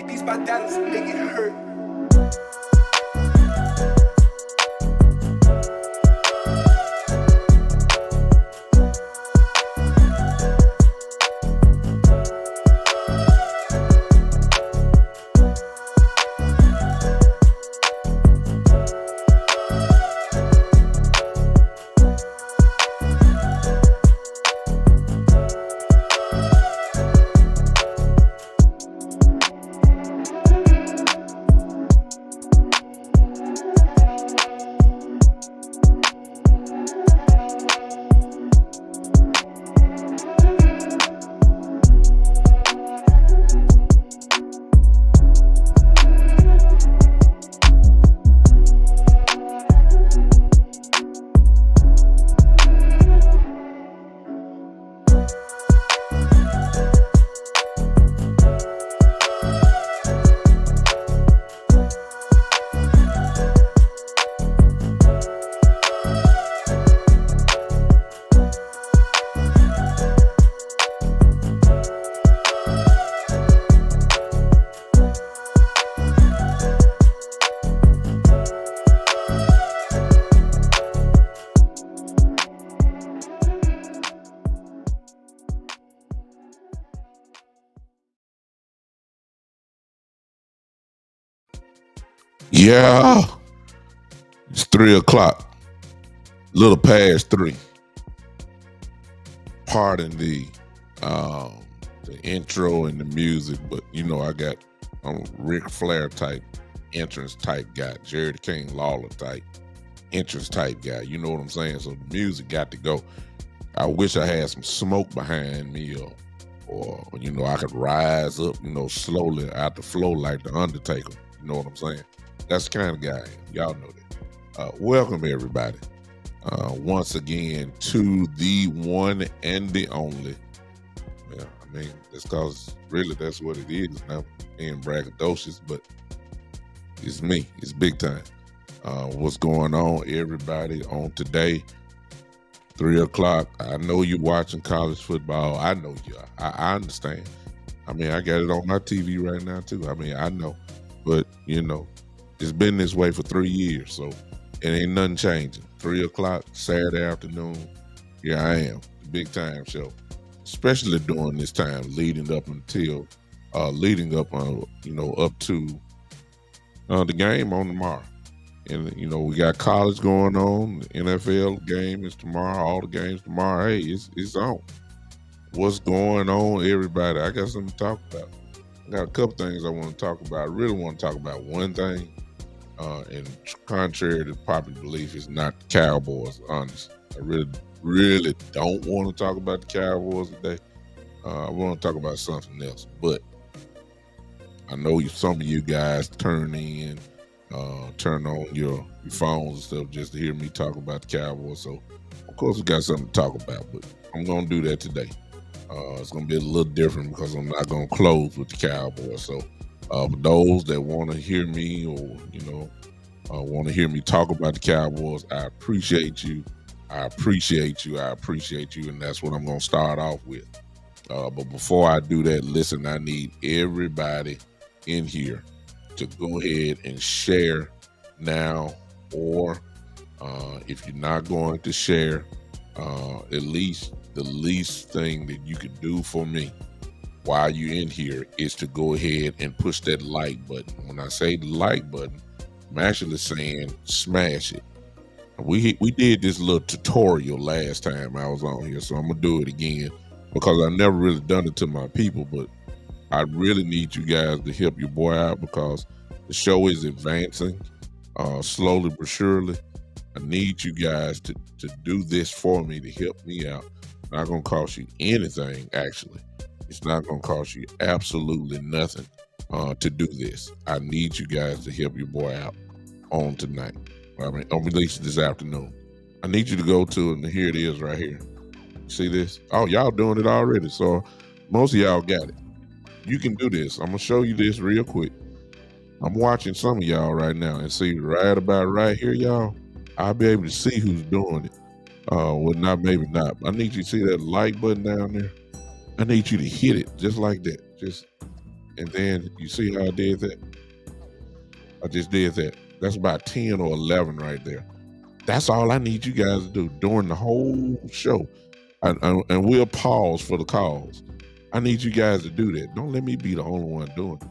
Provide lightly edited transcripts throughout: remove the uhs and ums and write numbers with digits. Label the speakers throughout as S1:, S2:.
S1: These my dollars make it hurt.
S2: Yeah, it's 3 o'clock, little past 3. Pardon the intro and the music, but I got I'm a Ric Flair type entrance type guy, Jerry the King Lawler type entrance type guy. You know what I'm saying? So the music got to go. I wish I had some smoke behind me, or I could rise up, slowly out the flow like the Undertaker. You know what I'm saying? That's the kind of guy I am. Y'all know that. Welcome everybody once again to the one and the only. Yeah, I mean, that's because really that's what it is now. Being braggadocious, but it's me. It's big time. What's going on, everybody? On today, 3 o'clock. I know you're watching college football. I know you are. I understand. I mean, I got it on my TV right now too. I mean, I know, but it's been this way for 3 years, so it ain't nothing changing. 3 o'clock Saturday afternoon, here I am, the big time show. Especially during this time, leading up up to the game on tomorrow. And we got college going on. The NFL game is tomorrow. All the games tomorrow. Hey, it's on. What's going on, everybody? I got something to talk about. I got a couple things I want to talk about. I really want to talk about one thing. And contrary to popular belief, it's not the Cowboys. Honest, I really don't want to talk about the Cowboys today. I want to talk about something else. But I know some of you guys turn on your phones and stuff just to hear me talk about the Cowboys. So of course we got something to talk about, but I'm gonna do that today. It's gonna be a little different because I'm not gonna close with the Cowboys. So for those that want to hear me or want to hear me talk about the Cowboys, I appreciate you. I appreciate you, and that's what I'm gonna start off with. But before I do that, listen, I need everybody in here to go ahead and share now, or if you're not going to share, at least the least thing that you can do for me while you're in here is to go ahead and push that like button. When I say the like button, I'm actually saying smash it. We did this little tutorial last time I was on here, so I'm gonna do it again because I never really done it to my people, but I really need you guys to help your boy out because the show is advancing slowly but surely, I need you guys to do this for me, to help me out. Not gonna cost you anything, actually. It's not gonna cost you absolutely nothing to do this. I need you guys to help your boy out on tonight. I mean, on release this afternoon. I need you to go to it, and here it is right here. See this? Oh, y'all doing it already. So most of y'all got it. You can do this. I'm gonna show you this real quick. I'm watching some of y'all right now and see right about right here, y'all. I'll be able to see who's doing it. Well, not maybe not. I need you to see that like button down there. I need you to hit it just like that. And then you see how I did that? I just did that. That's about 10 or 11 right there. That's all I need you guys to do during the whole show. And we'll pause for the calls. I need you guys to do that. Don't let me be the only one doing it.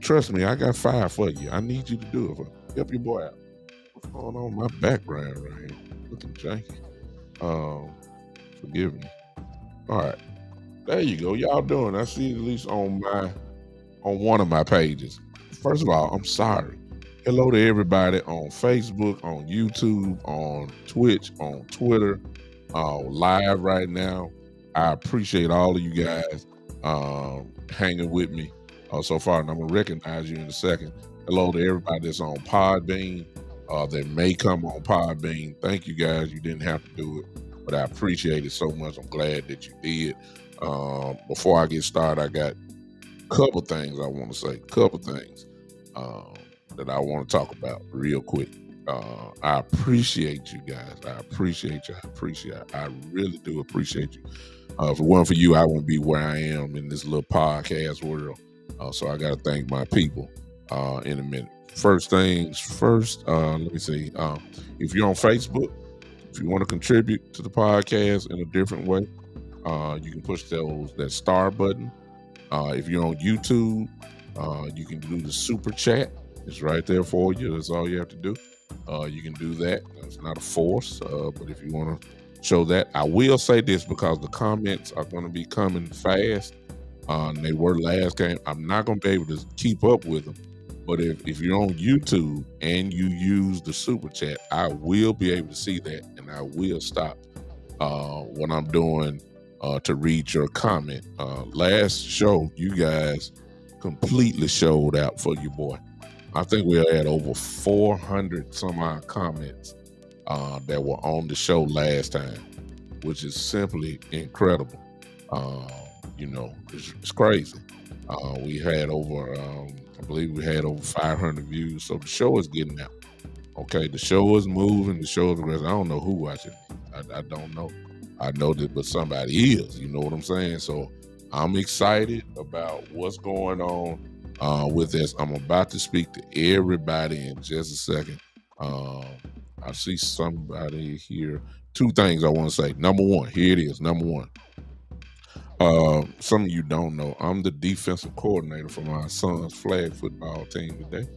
S2: Trust me, I got 5 for you. I need you to do it. Help your boy out. What's going on in my background right here? Looking janky. Forgive me. All right. There you go. Y'all doing. I see it at least on one of my pages. First of all, I'm sorry. Hello to everybody on Facebook, on YouTube, on Twitch, on Twitter, live right now. I appreciate all of you guys hanging with me so far, and I'm gonna recognize you in a second. Hello to everybody that's on Podbean, that may come on Podbean. Thank you guys. You didn't have to do it, but I appreciate it so much. I'm glad that you did. Before I get started, I got a couple things I want to say. Couple things that I want to talk about real quick. I appreciate you guys. I appreciate you. I really do appreciate you. If it weren't for you, I wouldn't be where I am in this little podcast world. So I got to thank my people in a minute. First things first, let me see. If you're on Facebook, if you want to contribute to the podcast in a different way, you can push that star button. If you're on YouTube, you can do the super chat. It's right there for you. That's all you have to do. You can do that. It's not a force, but if you want to show that, I will say this because the comments are going to be coming fast. They were last game. I'm not going to be able to keep up with them. But if you're on YouTube and you use the super chat, I will be able to see that, and I will stop what I'm doing to read your comment. Last show, you guys completely showed out for your boy. I think we had over 400 some odd comments that were on the show last time, which is simply incredible. It's crazy. We had over, I believe we had over 500 views. So the show is getting out. Okay, the show is moving. The show is progressing. I don't know who watching. I don't know. I know that, but somebody is. You know what I'm saying? So I'm excited about what's going on with this. I'm about to speak to everybody in just a second. I see somebody here. 2 things I want to say. Number one, here it is. Number one. Some of you don't know, I'm the defensive coordinator for my son's flag football team today.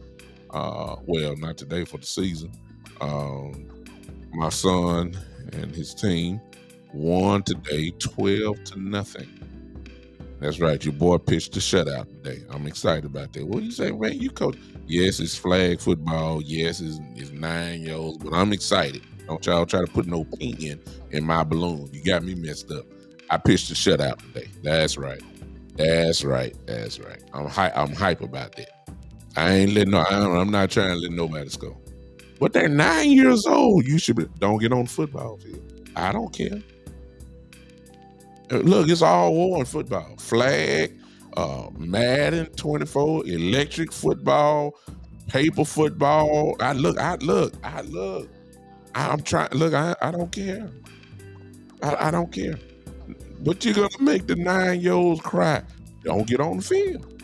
S2: Well, not today, for the season. My son and his team won today 12-0. That's right. Your boy pitched a shutout today. I'm excited about that. What do you say, man? You coach? Yes, it's flag football. Yes, it's 9-year-olds, but I'm excited. Don't y'all try to put no pin in my balloon. You got me messed up. I pitched a shutout today. That's right. I'm hype about that. I'm not trying to let nobody score. But they're 9 years old. You don't get on the football field. I don't care. Look, it's all war in football. Flag, Madden 24, electric football, paper football. I'm trying. Look, I don't care. I don't care. But you're gonna make the 9-year-olds cry. Don't get on the field.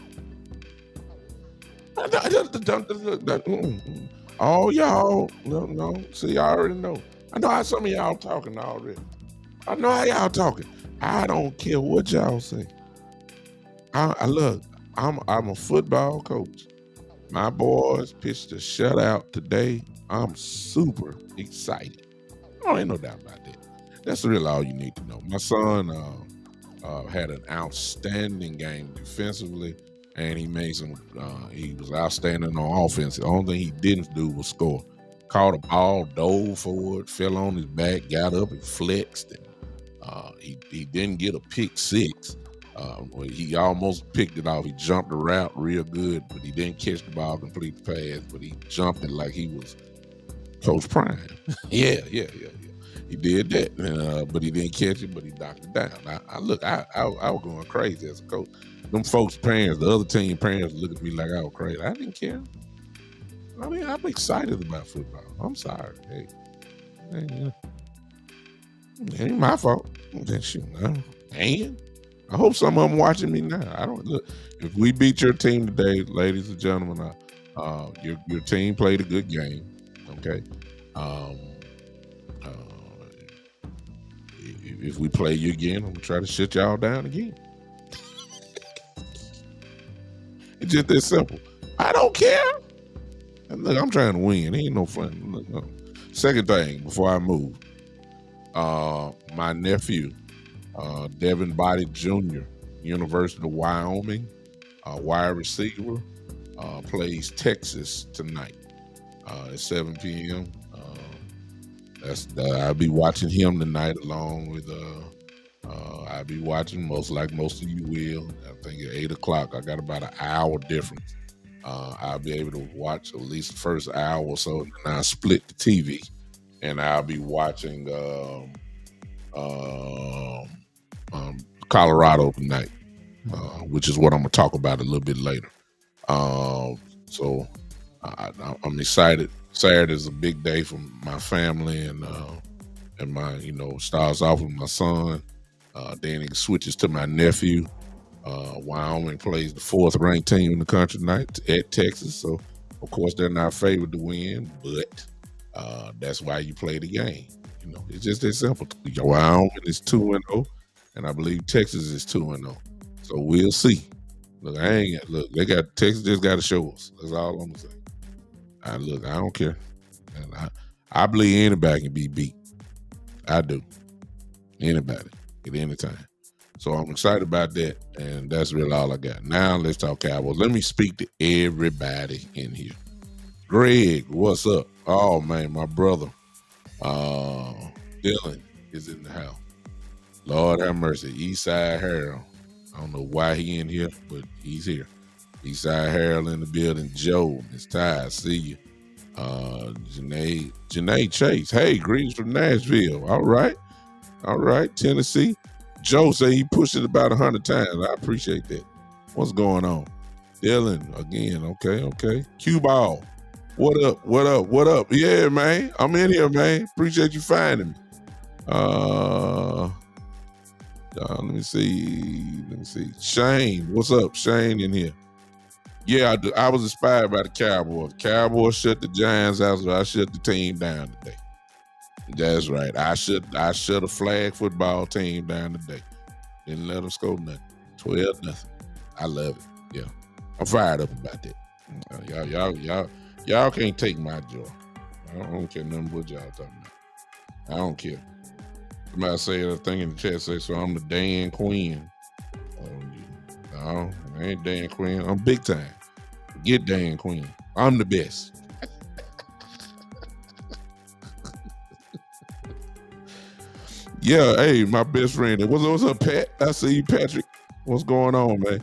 S2: Oh, y'all, no. See, I already know. I know how some of y'all talking already. I know how y'all talking. I don't care what y'all say. Look, I'm a football coach. My boys pitched a shutout today. I'm super excited. Oh, ain't no doubt about that. That's really all you need to know. My son had an outstanding game defensively, and he made he was outstanding on offense. The only thing he didn't do was score. caught a ball, dove for it, fell on his back, got up and flexed. And he didn't get a pick six. Well, he almost picked it off. He jumped the route real good, but he didn't catch the ball, complete the pass. But he jumped it like he was Coach Prime. yeah. He did that, but he didn't catch it. But he knocked it down. I was going crazy as a coach. Them folks' parents, the other team parents, look at me like I was crazy. I didn't care. I mean, I'm excited about football. I'm sorry. Hey, it ain't my fault. Shoot, and I hope some of them watching me now. I don't look. If we beat your team today, ladies and gentlemen, your team played a good game. Okay. If we play you again, I'm gonna try to shut y'all down again. It's just that simple. I don't care. And look, I'm trying to win. It ain't no fun. Look, no. Second thing before I move, my nephew, Devin Body Jr., University of Wyoming, wide receiver, plays Texas tonight at 7 p.m. I'll be watching him tonight along with I'll be watching most of you will. I think at 8 o'clock. I got about an hour difference. I'll be able to watch at least the first hour or so, and then I'll split the TV, and I'll be watching Colorado tonight, which is what I'm gonna talk about a little bit later. So I'm excited. Saturday is a big day for my family, and my, starts off with my son. Then it switches to my nephew. Wyoming plays the 4th ranked team in the country tonight at Texas. So, of course, they're not favored to win, but that's why you play the game. It's just that simple. Wyoming is 2-0, and I believe Texas is 2-0. So we'll see. Look, Texas just got to show us. That's all I'm gonna say. I don't care. And I believe anybody can be beat. I do. Anybody at any time. So I'm excited about that, and that's really all I got. Now let's talk Cowboys. Let me speak to everybody in here. Greg, what's up? Oh man, my brother, Dylan is in the house. Lord have mercy, Eastside Harold. I don't know why he in here, but he's here. Eastside Harold in the building. Joe, Miss Ty, see you. Janae Chase. Hey, greetings from Nashville. All right, Tennessee. Joe say he pushed it about 100 times. I appreciate that. What's going on? Dylan, again, okay. Q-Ball, what up? Yeah, man, I'm in here, man. Appreciate you finding me. Let me see. Shane, what's up? Shane in here. Yeah, I was inspired by the Cowboys. Cowboys shut the Giants out, so I shut the team down today. That's right. I shut a flag football team down today. Didn't let them score nothing. 12-0. I love it. Yeah, I'm fired up about that. Y'all can't take my joy. I don't care nothing what y'all talking about. I don't care. Somebody say a thing in the chat say, so I'm the Dan Quinn. No, I ain't Dan Quinn. I'm big time. Get Dan Quinn. I'm the best. Yeah, hey, my best friend. What's up, Pat? I see you, Patrick. What's going on, man?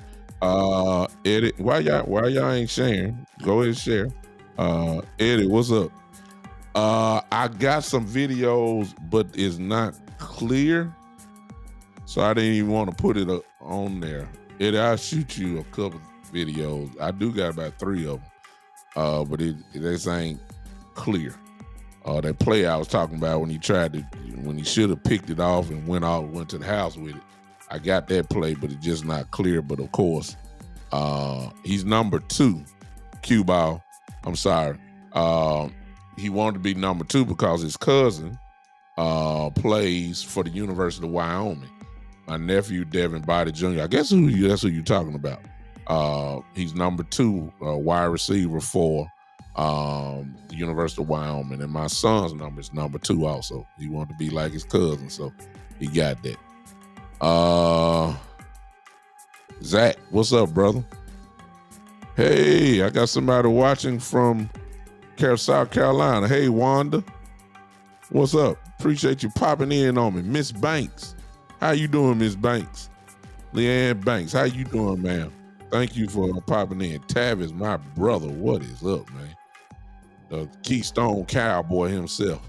S2: Eddie, why y'all ain't sharing? Go ahead and share. Eddie, what's up? I got some videos, but it's not clear, so I didn't even want to put it on there. Eddie, I'll shoot you a couple videos. I do got about 3 of them, but this ain't clear. That play I was talking about when he should have picked it off and went to the house with it. I got that play, but it's just not clear. But of course, he's number 2, Q-Ball. I'm sorry. He wanted to be number 2 because his cousin plays for the University of Wyoming. My nephew, Devin Body Jr. I guess that's who you're talking about. He's number 2 wide receiver for the University of Wyoming, and my son's number is number 2 also. He wanted to be like his cousin, so he got that. Zach, what's up, brother? Hey, I got somebody watching from South Carolina. Hey, Wanda. What's up? Appreciate you popping in on me. Miss Banks. How you doing, Miss Banks? Leanne Banks. How you doing, ma'am? Thank you for popping in. Tavis, my brother. What is up, man? The Keystone Cowboy himself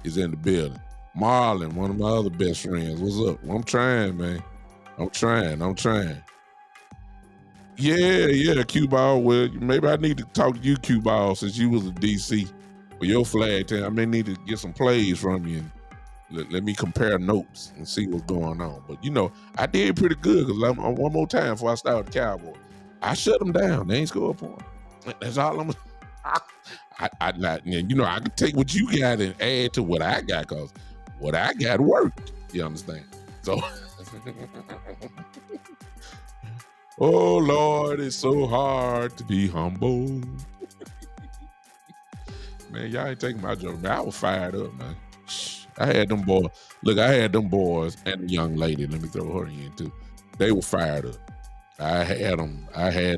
S2: is in the building. Marlon, one of my other best friends. What's up? I'm trying, man. I'm trying. Yeah, Q-Ball. Well, maybe I need to talk to you, Q-Ball, since you was a DC for your flag team. I may need to get some plays from you and let me compare notes and see what's going on. But, I did pretty good because one more time before I started the Cowboys. I shut them down. They ain't score a point. That's all I'm I can take what you got and add to what I got because what I got worked. You understand? So, oh, Lord, it's so hard to be humble. Man, y'all ain't taking my joke. Man, I was fired up, man. I had them boys. Look, I had them boys and the young lady. Let me throw her in, too. They were fired up. I had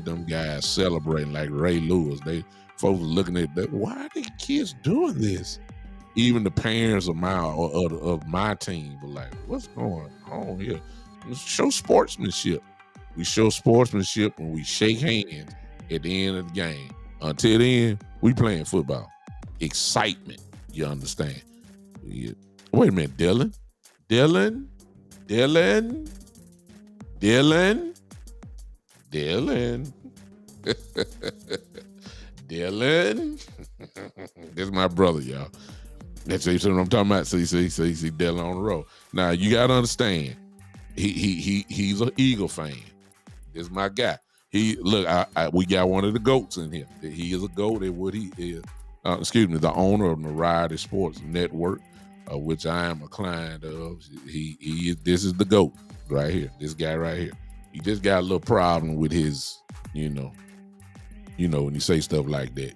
S2: them guys celebrating like Ray Lewis. Folks were looking at that. Why are these kids doing this? Even the parents of my team were like, what's going on here? Let's show sportsmanship. We show sportsmanship when we shake hands at the end of the game. Until then, we playing football. Excitement, you understand? Yeah. Wait a minute, Dylan. Dylan. This is my brother, y'all. That's what I'm talking about. See, Dylan on the road. Now you gotta understand, he's an Eagle fan. This is my guy. We got one of the GOATs in here. He is a GOAT at what he is. The owner of Variety Sports Network, which I am a client of. This is the GOAT right here. This guy right here. He just got a little problem with his, when you say stuff like that,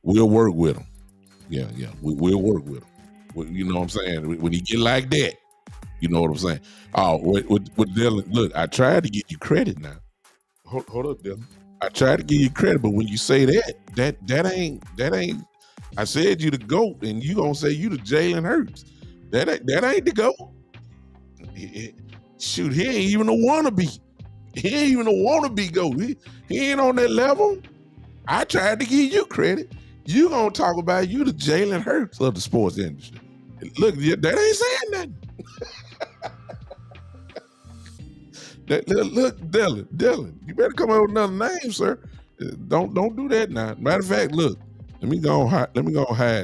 S2: we'll work with him. Yeah, we'll work with him. You know what I'm saying? When he get like that, you know what I'm saying? Oh, with Dylan, look, I tried to get you credit now. Hold up, Dylan. I tried to give you credit, but when you say that ain't. I said you the GOAT, and you gonna say you the Jalen Hurts. That ain't the GOAT. Shoot, he ain't even a wannabe. He ain't even a wannabe GOAT. He ain't on that level. I tried to give you credit. You gonna talk about you the Jalen Hurts of the sports industry. Look, that ain't saying nothing. Look, Dylan, you better come up with another name, sir. Don't do that now. Matter of fact, look, let me go hide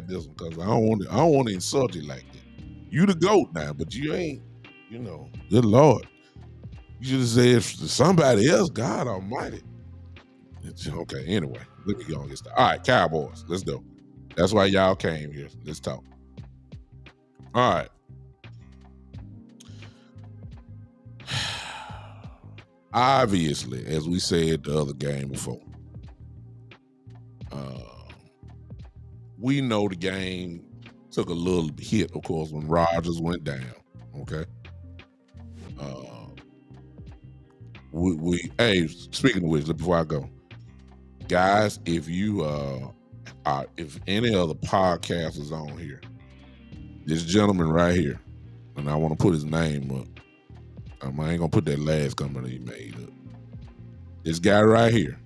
S2: this one because I don't want to insult you like that. You the GOAT now, but you ain't. Good Lord, you just said somebody else. God Almighty. Okay, anyway, let me go and get started. All right, Cowboys, let's go. That's why y'all came here. Let's talk. All right. Obviously, as we said the other game before, we know the game took a little hit, of course, when Rodgers went down. Okay. Hey, speaking of which, before I go, guys, if any other podcast is on here, this gentleman right here, and I want to put his name up. I ain't gonna put that last company he made up. This guy right here.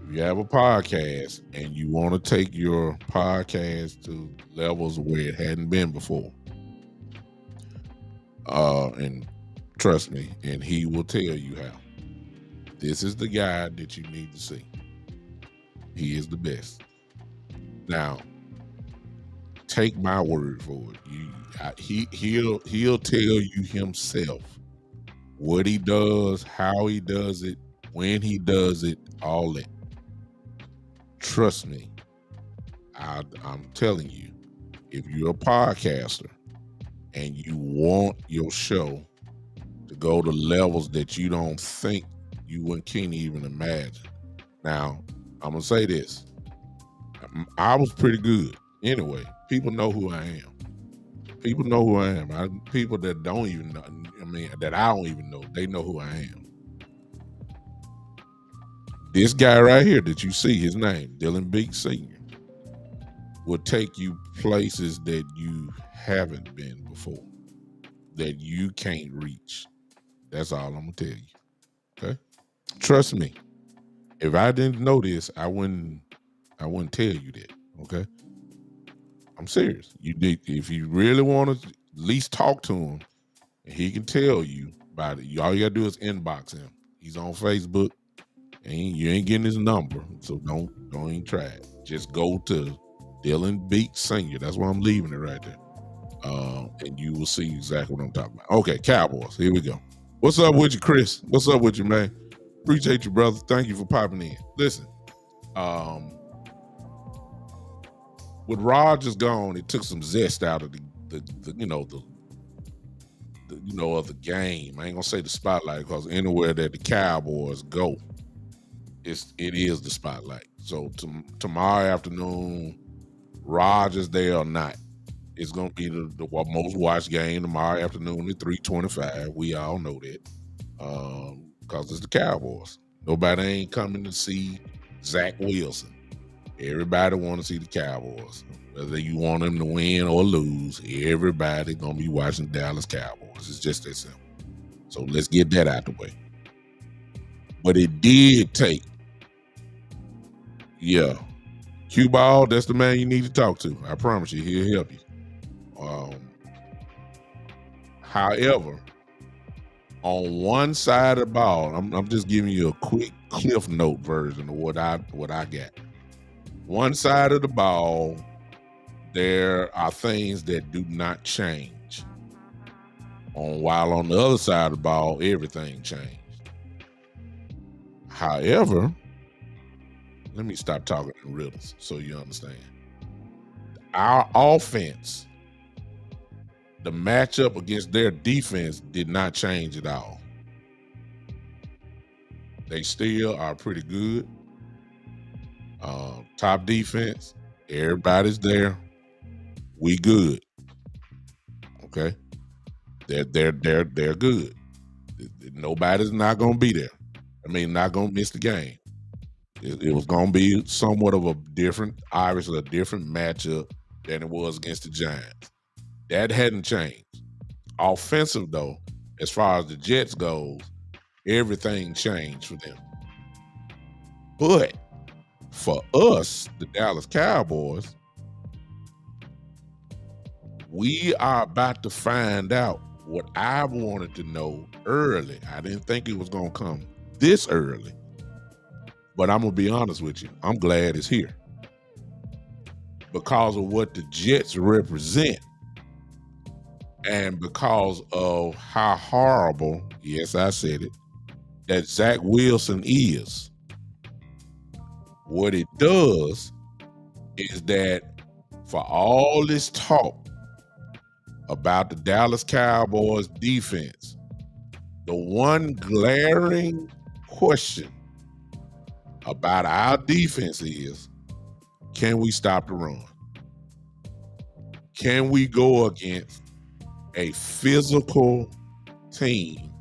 S2: If you have a podcast and you want to take your podcast to levels where it hadn't been before, and trust me, and he will tell you how. This is the guy that you need to see. He is the best. Now, take my word for it. He'll tell you himself what he does, how he does it, when he does it, all that. Trust me, I'm telling you, if you're a podcaster and you want your show to go to levels that you don't think can't even imagine. Now, I'm gonna say this. I was pretty good. Anyway, people know who I am. People know who I am. People that don't even know, that I don't even know, they know who I am. This guy right here that you see, his name, Dylan Beek Sr., will take you places that you haven't been before, that you can't reach. That's all I'm gonna tell you. Okay? Trust me. If I didn't know this, I wouldn't tell you that. Okay? I'm serious. You did if you really want to at least talk to him, and he can tell you about it. All you gotta do is inbox him. He's on Facebook. And you ain't getting his number, so don't even try it. Just go to Dylan Beek Sr. That's why I'm leaving it right there. And you will see exactly what I'm talking about. Okay, Cowboys. Here we go. What's up with you, Chris? What's up with you, man? Appreciate you, brother. Thank you for popping in. Listen, with Rodgers gone, it took some zest out of the of the game. I ain't gonna say the spotlight, because anywhere that the Cowboys go, it is the spotlight. So tomorrow afternoon, Rodgers there or not, it's gonna be the most watched game tomorrow afternoon at 3:25. We all know that, because it's the Cowboys. Nobody ain't coming to see Zach Wilson. Everybody want to see the Cowboys. Whether you want them to win or lose, everybody gonna be watching Dallas Cowboys. It's just that simple. So let's get that out the way. But it did take, Q-Ball, that's the man you need to talk to. I promise you, he'll help you. However, on one side of the ball, I'm just giving you a quick Cliff Note version of what I got. One side of the ball, there are things that do not change. While on the other side of the ball, everything changed. However, let me stop talking in riddles so you understand. Our offense, the matchup against their defense did not change at all. They still are pretty good. Top defense, everybody's there. We good. Okay, they're good. Nobody's not gonna be there. I mean, not gonna miss the game. It was gonna be somewhat of a different, obviously a different matchup than it was against the Giants. That hadn't changed. Offensive though, as far as the Jets goes, everything changed for them. But for us, the Dallas Cowboys, we are about to find out what I wanted to know early. I didn't think it was going to come this early. But I'm going to be honest with you. I'm glad it's here. Because of what the Jets represent. And because of how horrible, yes, I said it, that Zach Wilson is. What it does is that for all this talk about the Dallas Cowboys defense, the one glaring question about our defense is, can we stop the run? Can we go against a physical team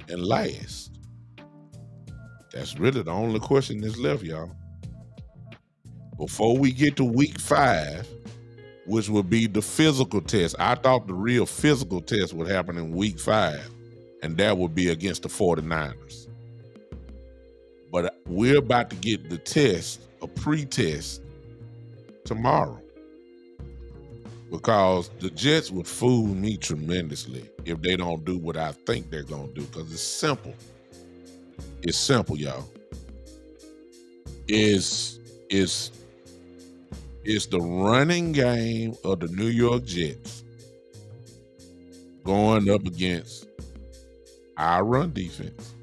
S2: and last? That's really the only question that's left, y'all. Before we get to week 5, which would be the physical test, I thought the real physical test would happen in week 5, and that would be against the 49ers. But we're about to get the test, a pre-test, tomorrow. Because the Jets would fool me tremendously if they don't do what I think they're going to do, because it's simple. It's simple, y'all. It's the running game of the New York Jets going up against our run defense.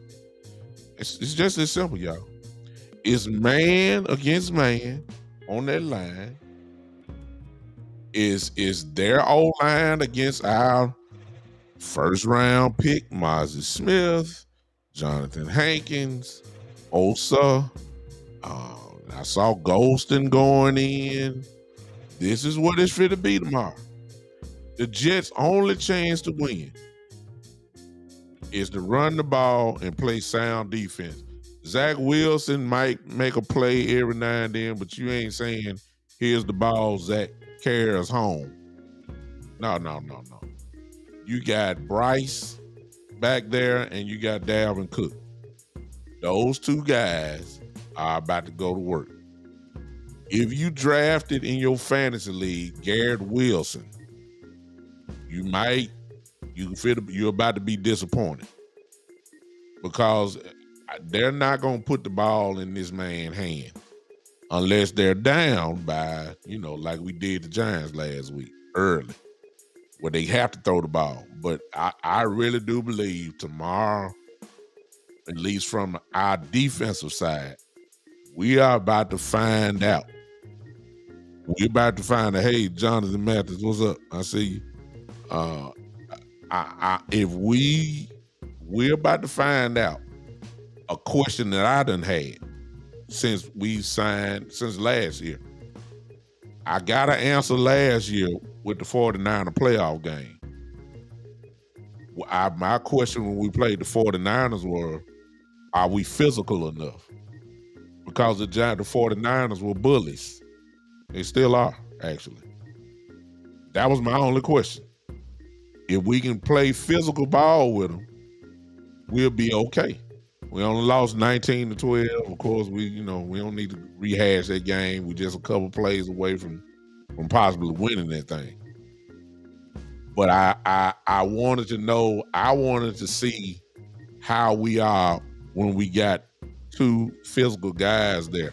S2: It's just as simple, y'all. It's man against man on that line. Is their O-line against our first-round pick, Mozzie Smith, Jonathan Hankins, Osa. I saw Golston going in. This is what it's fit to be tomorrow. The Jets' only chance to win is to run the ball and play sound defense. Zach Wilson might make a play every now and then, but you ain't saying, here's the ball, Zach, carry us home. No. You got Bryce back there and you got Dalvin Cook. Those two guys are about to go to work. If you drafted in your fantasy league Garrett Wilson, you're about to be disappointed because they're not going to put the ball in this man's hand unless they're down by, like we did the Giants last week early, where they have to throw the ball. But I really do believe tomorrow, at least from our defensive side, we are about to find out. We're about to find out, hey, Jonathan Mathis, what's up? I see you. We're about to find out a question that I done had since last year. I got an answer last year with the 49er playoff game. My question when we played the 49ers were, are we physical enough? Because the 49ers were bullies. They still are, actually. That was my only question. If we can play physical ball with them, we'll be okay. We only lost 19-12. Of course, we don't need to rehash that game. We're just a couple plays away from possibly winning that thing. But I wanted to know, I wanted to see how we are when we got two physical guys there.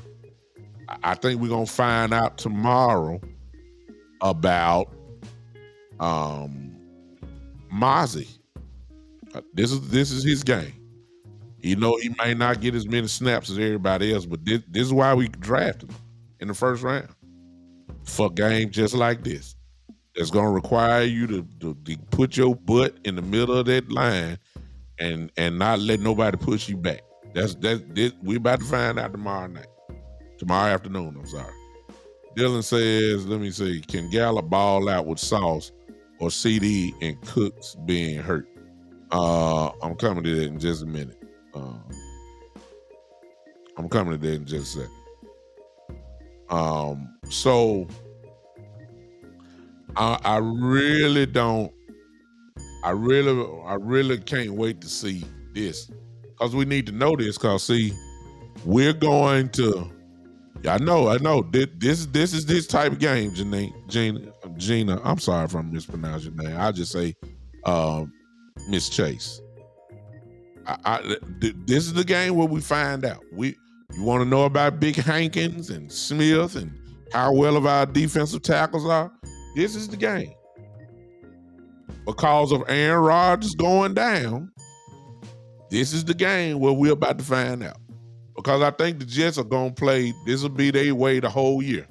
S2: I think we're gonna find out tomorrow about Mozzie. This is his game. He might not get as many snaps as everybody else, but this is why we drafted him in the first round. For a game just like this. It's gonna require you to put your butt in the middle of that line and not let nobody push you back. We're about to find out tomorrow afternoon, I'm sorry. Dylan says, let me see, can Gallup ball out with Sauce or CD and Cooks being hurt? I'm coming to that in just a minute. So I really can't wait to see this, because we need to know this, because see, we're going to, I know this is this type of game, Gina, I'm sorry if I'm mispronouncing your name. I'll just say Miss Chase. This is the game where we find out. You want to know about Big Hankins and Smith and how well of our defensive tackles are? This is the game. Because of Aaron Rodgers going down, this is the game where we're about to find out. Because I think the Jets are going to play, this will be their way the whole year.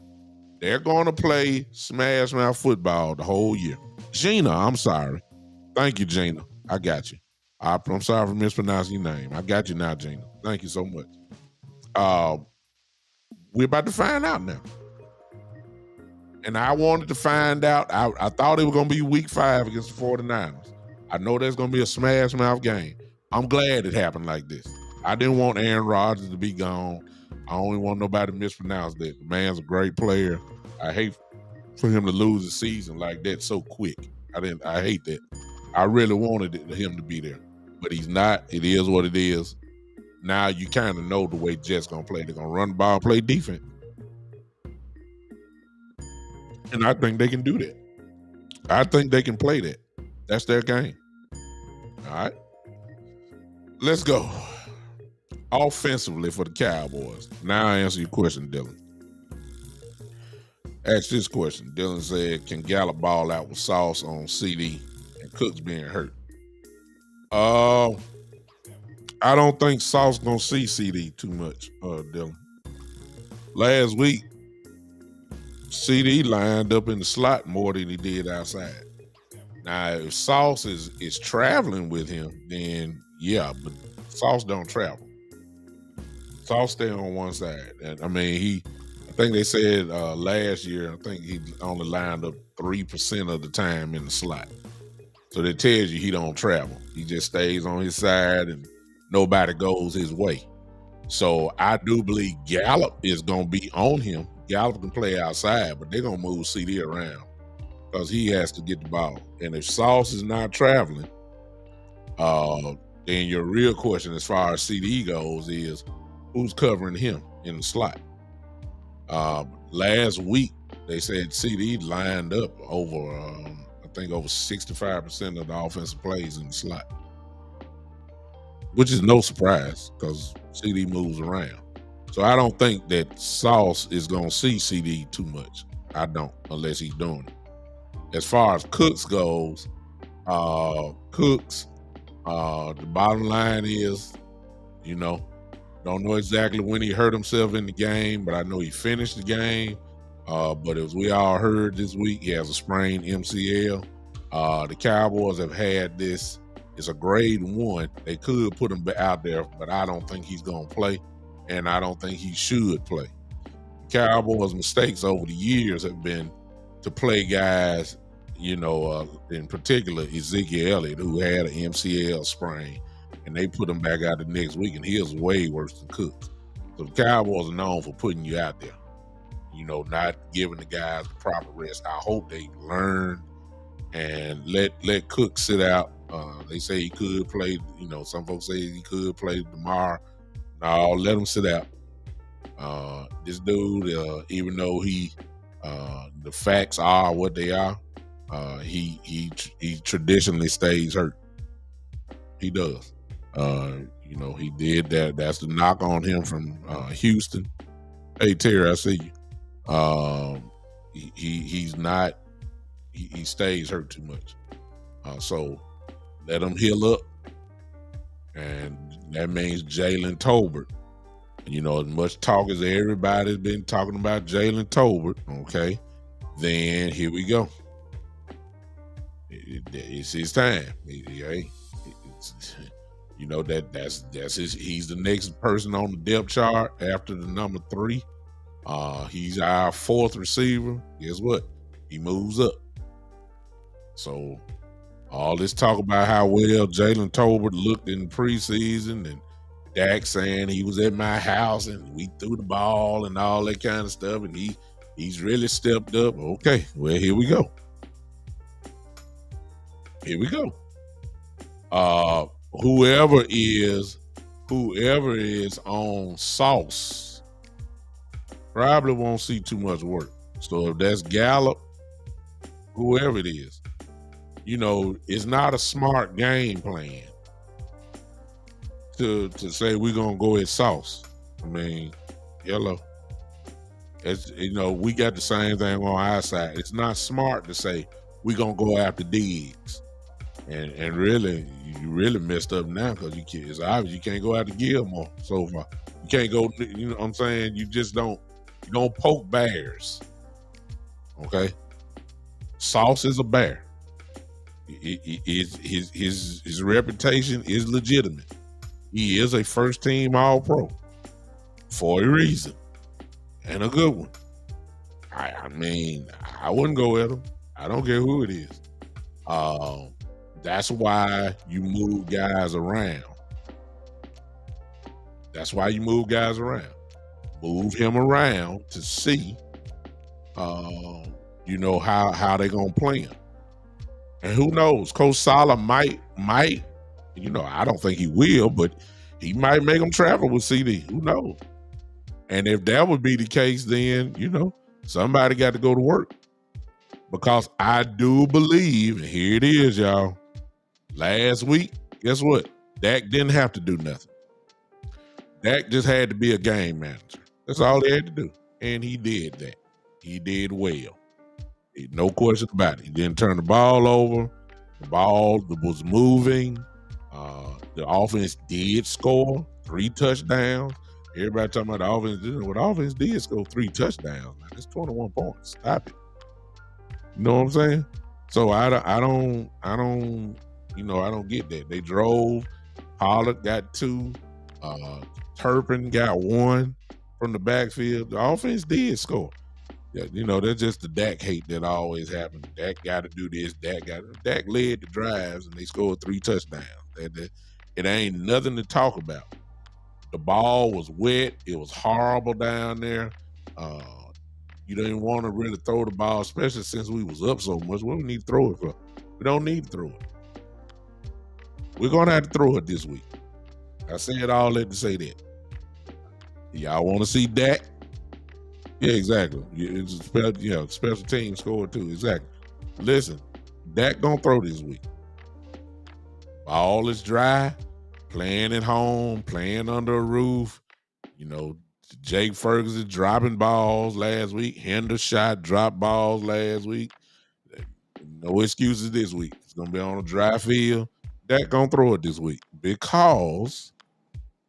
S2: They're going to play smash mouth football the whole year. Gina, I'm sorry. Thank you, Gina. I got you. I'm sorry for mispronouncing your name. I got you now, Gina. Thank you so much. We're about to find out now. And I wanted to find out. I thought it was going to be week 5 against the 49ers. I know there's going to be a smash mouth game. I'm glad it happened like this. I didn't want Aaron Rodgers to be gone. I only want nobody to mispronounce that. The man's a great player. I hate for him to lose a season like that so quick. I hate that. I really wanted him to be there. But he's not. It is what it is. Now you kind of know the way Jets going to play. They're going to run the ball, play defense. And I think they can do that. I think they can play that. That's their game. All right. Let's go. Offensively for the Cowboys. Now I answer your question, Dylan. Ask this question. Dylan said, can Gallup ball out with Sauce on CD and Cooks being hurt? I don't think Sauce gonna see CD too much, Dylan. Last week, CD lined up in the slot more than he did outside. Now, if Sauce is traveling with him, then yeah, but Sauce don't travel. Sauce stay on one side. And I mean, I think they said last year, I think he only lined up 3% of the time in the slot. So that tells you he don't travel. He just stays on his side and nobody goes his way. So I do believe Gallup is going to be on him. Gallup can play outside, but they're going to move CD around because he has to get the ball. And if Sauce is not traveling, then your real question as far as CD goes is who's covering him in the slot? Last week, they said CD lined up over, I think, over 65% of the offensive plays in the slot, which is no surprise because CD moves around. So I don't think that Sauce is going to see CD too much. I don't, unless he's doing it. As far as Cooks goes, Cooks, the bottom line is, don't know exactly when he hurt himself in the game, but I know he finished the game. But as we all heard this week, he has a sprained MCL. The Cowboys have had this. It's a grade 1. They could put him out there, but I don't think he's going to play, and I don't think he should play. The Cowboys' mistakes over the years have been to play guys, in particular Ezekiel Elliott, who had an MCL sprain, and they put him back out the next week, and he was way worse than Cooks. So the Cowboys are known for putting you out there, not giving the guys the proper rest. I hope they learn and let Cook sit out. They say he could play, some folks say he could play tomorrow. No, let him sit out. This dude, even though the facts are what they are, he traditionally stays hurt. He does. He did that. That's the knock on him from Houston. Hey Terry, I see you. He's not. He stays hurt too much. So let him heal up, and that means Jalen Tolbert. As much talk as everybody's been talking about Jalen Tolbert, okay, then here we go. It's his time. That's his. He's the next person on the depth chart after the number 3. He's our 4th receiver. Guess what? He moves up. So all this talk about how well Jalen Tolbert looked in preseason and Dak saying he was at my house and we threw the ball and all that kind of stuff, and he's really stepped up. Okay, well, here we go. Whoever is on Sauce probably won't see too much work. So if that's Gallup, whoever it is, it's not a smart game plan to say we're gonna go at Sauce. I mean, hello. It's we got the same thing on our side. It's not smart to say we're gonna go after Diggs. And really, you really messed up now because it's obvious you can't go after Gilmore so far. You can't go, you know what I'm saying? You don't poke bears. Okay? Sauce is a bear. His reputation is legitimate. He is a first-team All-Pro for a reason, and a good one. I mean, I wouldn't go at him. I don't care who it is. That's why you move guys around. Move him around to see, how they're gonna play him. And who knows? Coach Sala might. I don't think he will, but he might make them travel with CD. Who knows? And if that would be the case, then somebody got to go to work. Because I do believe, and here it is, y'all. Last week, guess what? Dak didn't have to do nothing. Dak just had to be a game manager. That's all he had to do. And he did that. He did well. No question about it. He didn't turn the ball over. The ball was moving. The offense did score 3 touchdowns. Everybody talking about the offense. The offense did score 3 touchdowns. Man, that's 21 points. Stop it. You know what I'm saying? So I don't get that. They drove. Pollard got 2. Turpin got 1 from the backfield. The offense did score. Yeah, that's just the Dak hate that always happens. Dak got to do this. Dak led the drives and they scored 3 touchdowns. It ain't nothing to talk about. The ball was wet. It was horrible down there. Uh, you didn't want to really throw the ball, especially since we was up so much. What do we need to throw it for? We don't need to throw it. We're going to have to throw it this week. I said all that to say that. Y'all want to see Dak? Yeah, exactly. It's a special team score too. Exactly. Listen, Dak gonna throw this week. Ball is dry, playing at home, playing under a roof. Jake Ferguson dropping balls last week. Hendershot dropped balls last week. No excuses this week. It's gonna be on a dry field. Dak gonna throw it this week because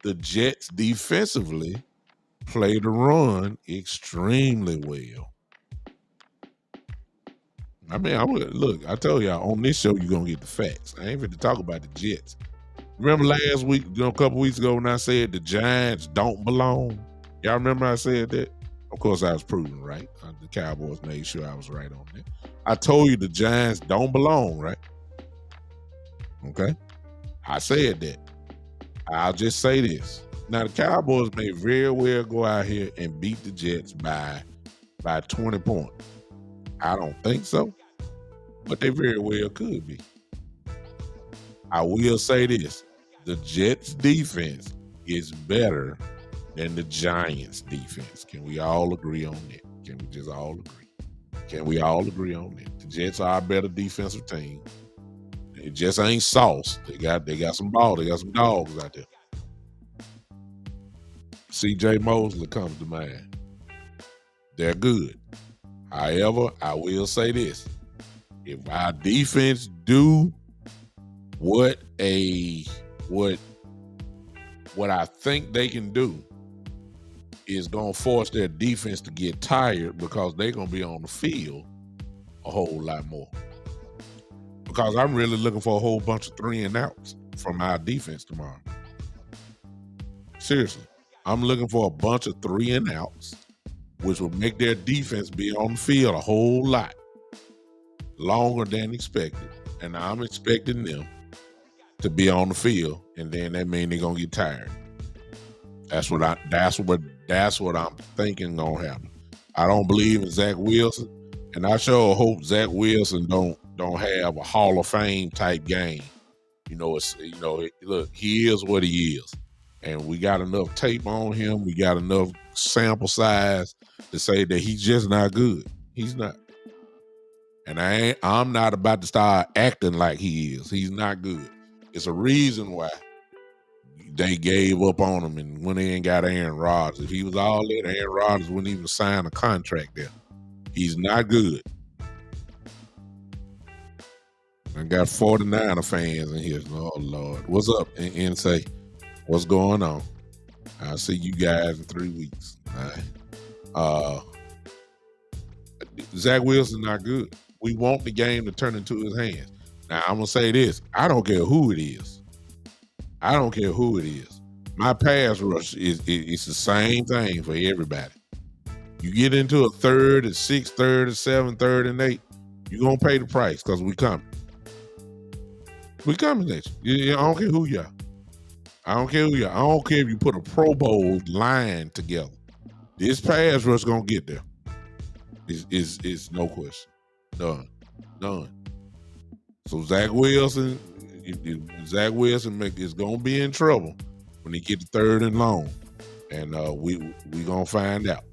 S2: the Jets defensively play the run extremely well. I mean, look, I told y'all on this show you're gonna get the facts. I ain't fit to talk about the Jets. Remember last week, a couple weeks ago when I said the Giants don't belong? Y'all remember I said that? Of course, I was proven right. The Cowboys made sure I was right on that. I told you the Giants don't belong, right? Okay? I said that. I'll just say this. Now, the Cowboys may very well go out here and beat the Jets by 20 points. I don't think so, but they very well could be. I will say this. The Jets defense is better than the Giants defense. Can we all agree on that? Can we just all agree? Can we all agree on that? The Jets are a better defensive team. It just ain't sauce. They got some ball. They got some dogs out there. C.J. Mosley comes to mind. They're good. However, I will say this. If our defense do what I think they can do, is going to force their defense to get tired because they're going to be on the field a whole lot more. Because I'm really looking for a whole bunch of 3 and outs from our defense tomorrow. Seriously. I'm looking for a bunch of 3 and outs, which will make their defense be on the field a whole lot longer than expected. And I'm expecting them to be on the field, and then that means they're gonna get tired. That's what I'm thinking gonna happen. I don't believe in Zach Wilson, and I sure hope Zach Wilson don't have a Hall of Fame type game. Look, he is what he is. And we got enough tape on him. We got enough sample size to say that he's just not good. He's not. And I'm not about to start acting like he is. He's not good. It's a reason why they gave up on him and when they ain't got Aaron Rodgers. If he was all that, Aaron Rodgers wouldn't even sign a contract there. He's not good. I got 49er fans in here. Oh, Lord. What's up, NSA? What's going on? I'll see you guys in 3 weeks. All right. Zach Wilson not good. We want the game to turn into his hands. Now, I'm going to say this. I don't care who it is. I don't care who it is. My pass rush is the same thing for everybody. You get into a 3rd and 6, 3rd and 7, 3rd and 8, you're going to pay the price because we coming. We coming at you. I don't care who you are. I don't care who you are. I don't care if you put a Pro Bowl line together. This pass rush going to get there. It's no question. None. So Zach Wilson is going to be in trouble when he get to 3rd and long. And we going to find out.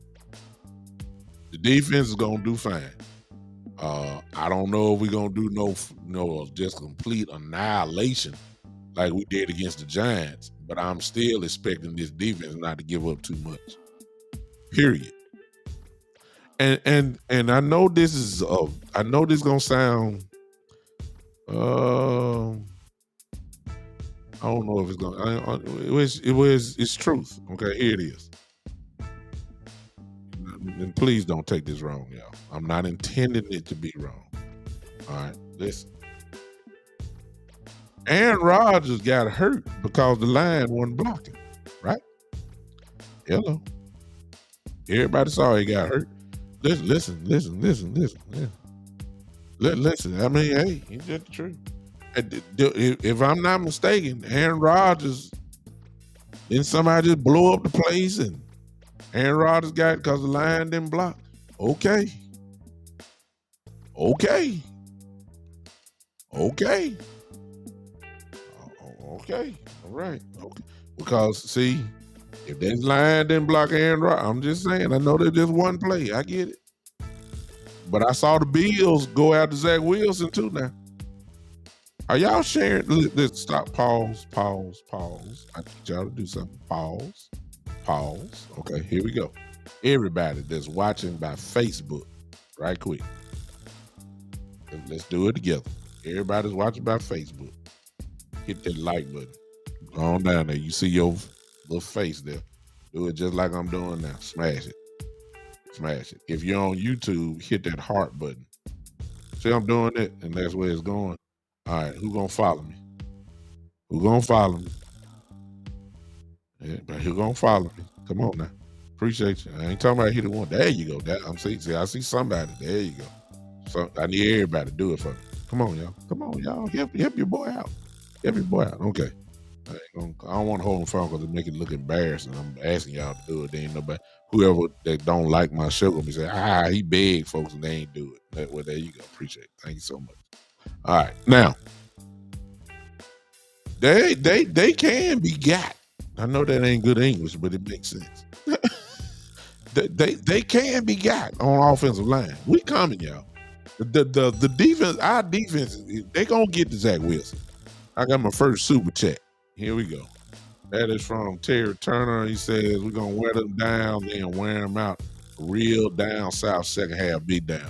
S2: The defense is going to do fine. I don't know if we're going to do no just complete annihilation like we did against the Giants, but I'm still expecting this defense not to give up too much. Period. And I know this is gonna sound I don't know if it's gonna it's truth. Okay, here it is. And please don't take this wrong, y'all. I'm not intending it to be wrong. All right, listen. Aaron Rodgers got hurt because the line wasn't blocking, right? Hello. Everybody saw he got hurt. Listen. Yeah. Listen, I mean, hey, he's just the truth. If I'm not mistaken, Aaron Rodgers Then somebody just blow up the place and Aaron Rodgers got it because the line didn't block. Okay. Okay. Okay. Okay. All right. Okay. Because see, if that line didn't block Aaron Rodgers, I'm just saying, I know there's just one play. I get it. But I saw the Bills go after Zach Wilson too now. Are y'all sharing? Let's stop. Pause. Pause. Pause. I need y'all to do something. Pause. Pause. Okay, here we go. Everybody that's watching by Facebook, right quick. Let's do it together. Everybody's watching by Facebook. Hit that like button. Go on down there. You see your little face there. Do it just like I'm doing now. Smash it. Smash it. If you're on YouTube, hit that heart button. See, I'm doing it, and that's where it's going. All right, who gonna follow me? Who gonna follow me? Yeah, but who gonna follow me? Come on now. Appreciate you. I ain't talking about hit it one. There you go. I see somebody. There you go. So I need everybody to do it for me. Come on, y'all. Come on, y'all. Help your boy out. Help your boy out. Okay. I don't want to hold the phone because it make it look embarrassing. I'm asking y'all to do it. There ain't nobody, whoever that don't like my show gonna be saying, he begged folks and they ain't do it. Well, there you go. Appreciate it. Thank you so much. All right. Now, they can be got. I know that ain't good English, but it makes sense. they can be got on offensive line. We coming, y'all. The defense, our defense, they gonna get to Zach Wilson. I got my first super chat. Here we go. That is from Terry Turner. He says we're gonna wear them down, then wear them out. Real down south second half beat down.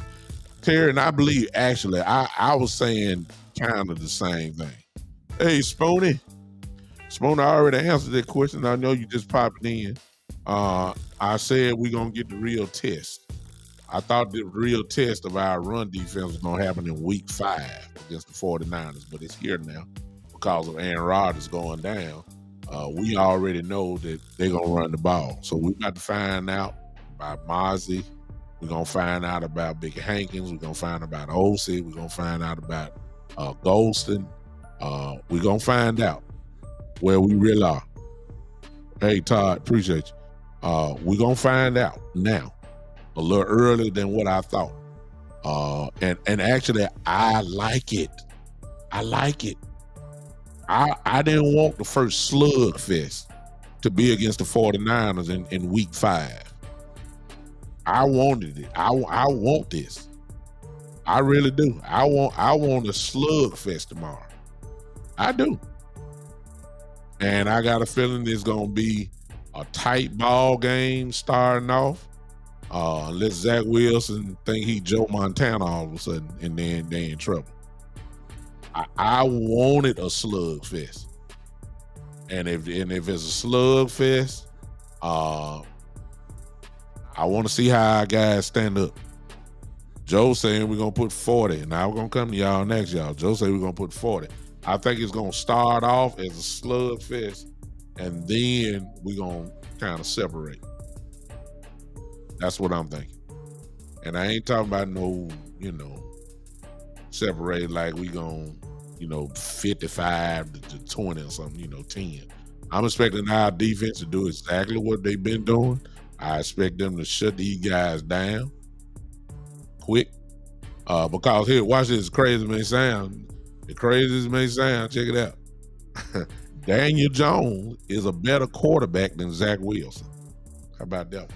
S2: Terry, and I believe actually I was saying kind of the same thing. Hey, Spoonie. Spoonie, I already answered that question. I know you just popped in. I said we're gonna get the real test. I thought the real test of our run defense was gonna happen in week 5 against the 49ers, but it's here now because of Aaron Rodgers going down. We already know that they're gonna run the ball. So we got to find out about Mozzie. We're going to find out about Big Hankins. We're going to find out about Olsey. We're going to find out about Golston. We're going to find out where we really are. Hey, Todd, appreciate you. We're going to find out now, a little earlier than what I thought. And actually, I like it. I like it. I didn't want the first slugfest to be against the 49ers in week 5. I wanted it. I want this. I really do. I want a slugfest tomorrow. I do. And I got a feeling it's gonna be a tight ball game starting off. Unless Zach Wilson think he Joe Montana all of a sudden, and then they in trouble. I wanted a slugfest. And if it's a slugfest, I want to see how our guys stand up. Joe saying we're going to put 40. Now we're going to come to y'all next, y'all. Joe say we're going to put 40. I think it's going to start off as a slugfest, and then we're going to kind of separate. That's what I'm thinking. And I ain't talking about no, separate like we going to, 55 to 20 or something, 10. I'm expecting our defense to do exactly what they've been doing. I expect them to shut these guys down quick. Because here, watch this, crazy may sound. The craziest may sound, check it out. Daniel Jones is a better quarterback than Zach Wilson. How about that?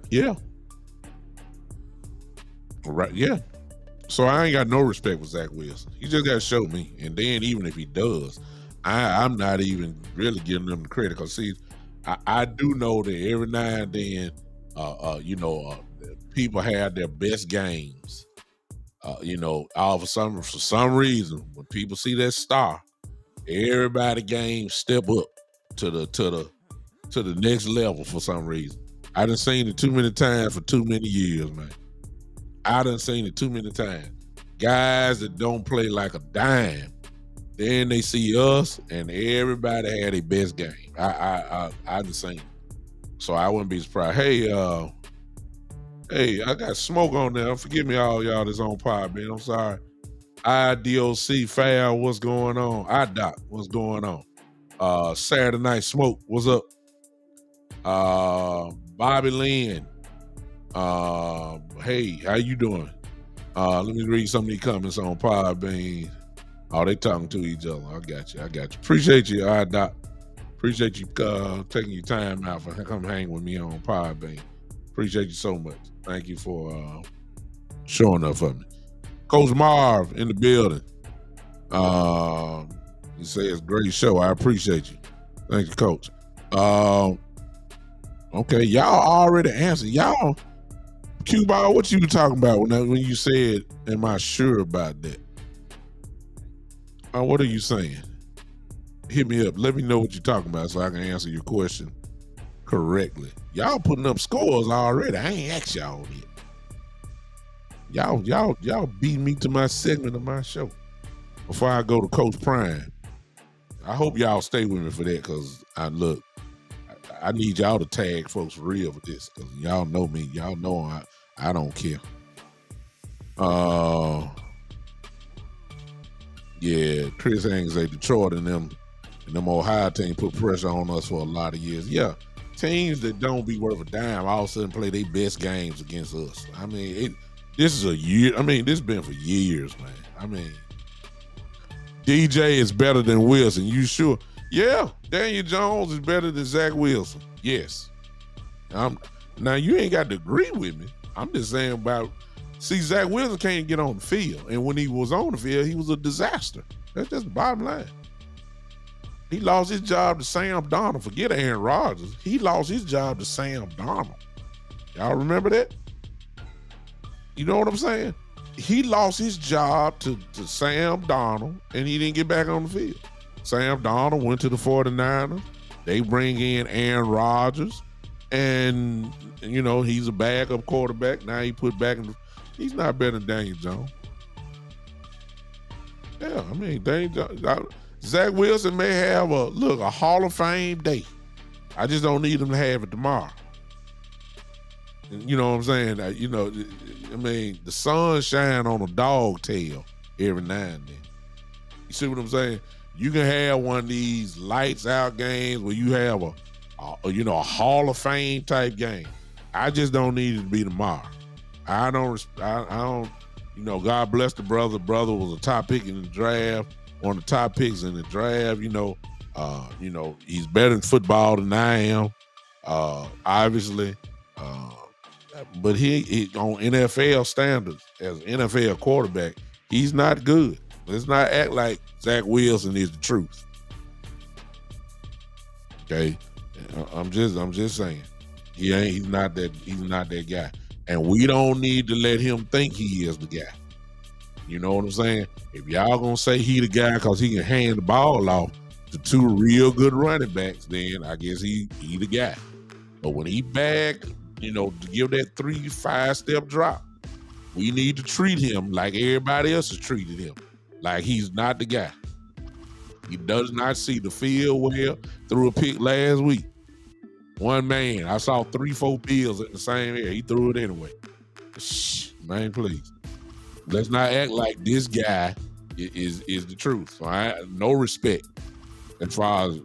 S2: Yeah. Right, yeah. So I ain't got no respect for Zach Wilson. He just got to show me. And then even if he does, I'm not even really giving them the credit. Because, see, I do know that every now and then, people have their best games. For some reason, when people see that star, everybody games step up to the next level for some reason. I done seen it too many times for too many years, man. I done seen it too many times. Guys that don't play like a dime, then they see us and everybody had their best game. I done seen it. So I wouldn't be surprised. Hey, I got smoke on there. Forgive me all y'all that's on pod, man. I'm sorry. IDOC Fab, what's going on? IDOC, what's going on? Saturday Night Smoke, what's up? Bobby Lynn, hey, how you doing? Let me read some of these comments on Podbean. Oh, they talking to each other. I got you. Appreciate you, IDOC. Appreciate you taking your time out for come hang with me on Podbean. Appreciate you so much. Thank you for showing up for me. Coach Marv in the building. He says great show. I appreciate you. Thank you, Coach. Okay, y'all already answered. Y'all, Q-Ball, what you talking about when you said, am I sure about that? What are you saying? Hit me up. Let me know what you're talking about so I can answer your question correctly. Y'all putting up scores already. I ain't asked y'all yet. Y'all beat me to my segment of my show before I go to Coach Prime. I hope y'all stay with me for that because I need y'all to tag folks for real with this because y'all know me. Y'all know I don't care. Yeah, Chris Haynes say Detroit and them Ohio team put pressure on us for a lot of years. Yeah, teams that don't be worth a dime all of a sudden play their best games against us. I mean, this is a year. I mean, this has been for years, man. I mean, DJ is better than Wilson. You sure? Yeah, Daniel Jones is better than Zach Wilson. Yes. Now, you ain't got to agree with me. I'm just saying Zach Wilson can't get on the field. And when he was on the field, he was a disaster. That's just the bottom line. He lost his job to Sam Darnold. Forget Aaron Rodgers. He lost his job to Sam Darnold. Y'all remember that? You know what I'm saying? He lost his job to Sam Darnold, and he didn't get back on the field. Sam Darnold went to the 49ers. They bring in Aaron Rodgers, and, he's a backup quarterback. Now he put back in he's not better than Daniel Jones. Yeah, I mean, Daniel Jones. Zach Wilson may have a Hall of Fame day. I just don't need him to have it tomorrow. And you know what I'm saying? I mean, the sun shine on a dog tail every now and then. You see what I'm saying? You can have one of these lights out games where you have a Hall of Fame type game. I just don't need it to be tomorrow. I don't, God bless the brother. Brother was a top pick in the draft, one of the top picks in the draft. He's better in football than I am, obviously. But he on NFL standards as an NFL quarterback, he's not good. Let's not act like Zach Wilson is the truth. Okay, I'm just saying he's not that guy, and we don't need to let him think he is the guy. You know what I'm saying? If y'all gonna say he the guy because he can hand the ball off to two real good running backs, then I guess he the guy. But when he back, to give that 3-5 step drop, we need to treat him like everybody else has treated him, like he's not the guy. He does not see the field well. Threw a pick last week. One man, I saw 3-4 bills in the same area. He threw it anyway. Shh, man, please. Let's not act like this guy is the truth. So no respect as far as,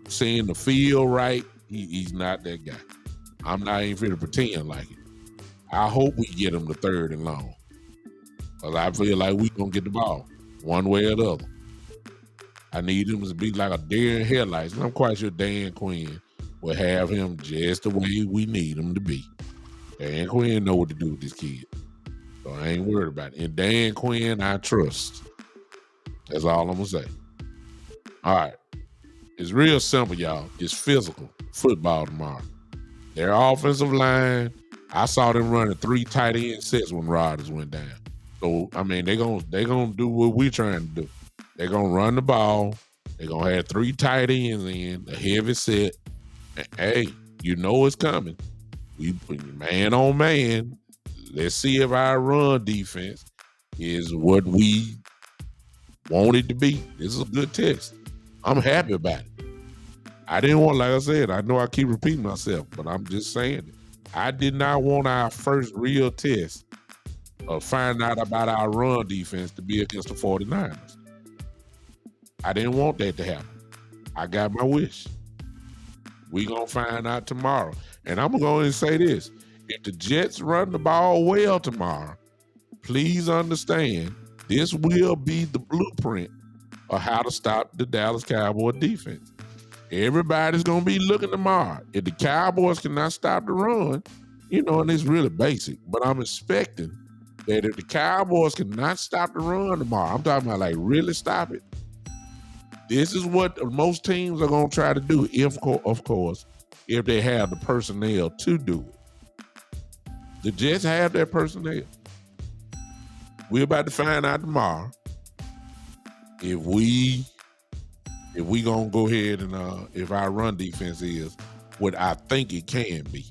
S2: seeing the field right. He's not that guy. I'm not even finna pretend like it. I hope we get him to 3rd and long. Because I feel like we gonna get the ball one way or the other. I need him to be like a deer in headlights. And I'm quite sure Dan Quinn will have him just the way we need him to be. Dan Quinn know what to do with this kid. So I ain't worried about it. And Dan Quinn, I trust. That's all I'm gonna say. All right. It's real simple, y'all. It's physical football tomorrow. Their offensive line, I saw them running 3 tight end sets when Rodgers went down. So, I mean, they're gonna do what we're trying to do. They're gonna run the ball. They're gonna have 3 tight ends in, a heavy set. And, hey, you know it's coming. We put man on man. Let's see if our run defense is what we want it to be. This is a good test. I'm happy about it. I didn't want, like I said, I know I keep repeating myself, but I'm just saying it. I did not want our first real test find out about our run defense to be against the 49ers. I didn't want that to happen. I got my wish. We gonna find out tomorrow. And I'm going to say this. If the Jets run the ball well tomorrow, please understand this will be the blueprint of how to stop the Dallas Cowboys defense. Everybody's going to be looking tomorrow. If the Cowboys cannot stop the run, and it's really basic, but I'm expecting that if the Cowboys cannot stop the run tomorrow, I'm talking about like really stop it. This is what most teams are going to try to do, of course, if they have the personnel to do it. The Jets have that personnel. We're about to find out tomorrow if we gonna go ahead and if our run defense is what I think it can be.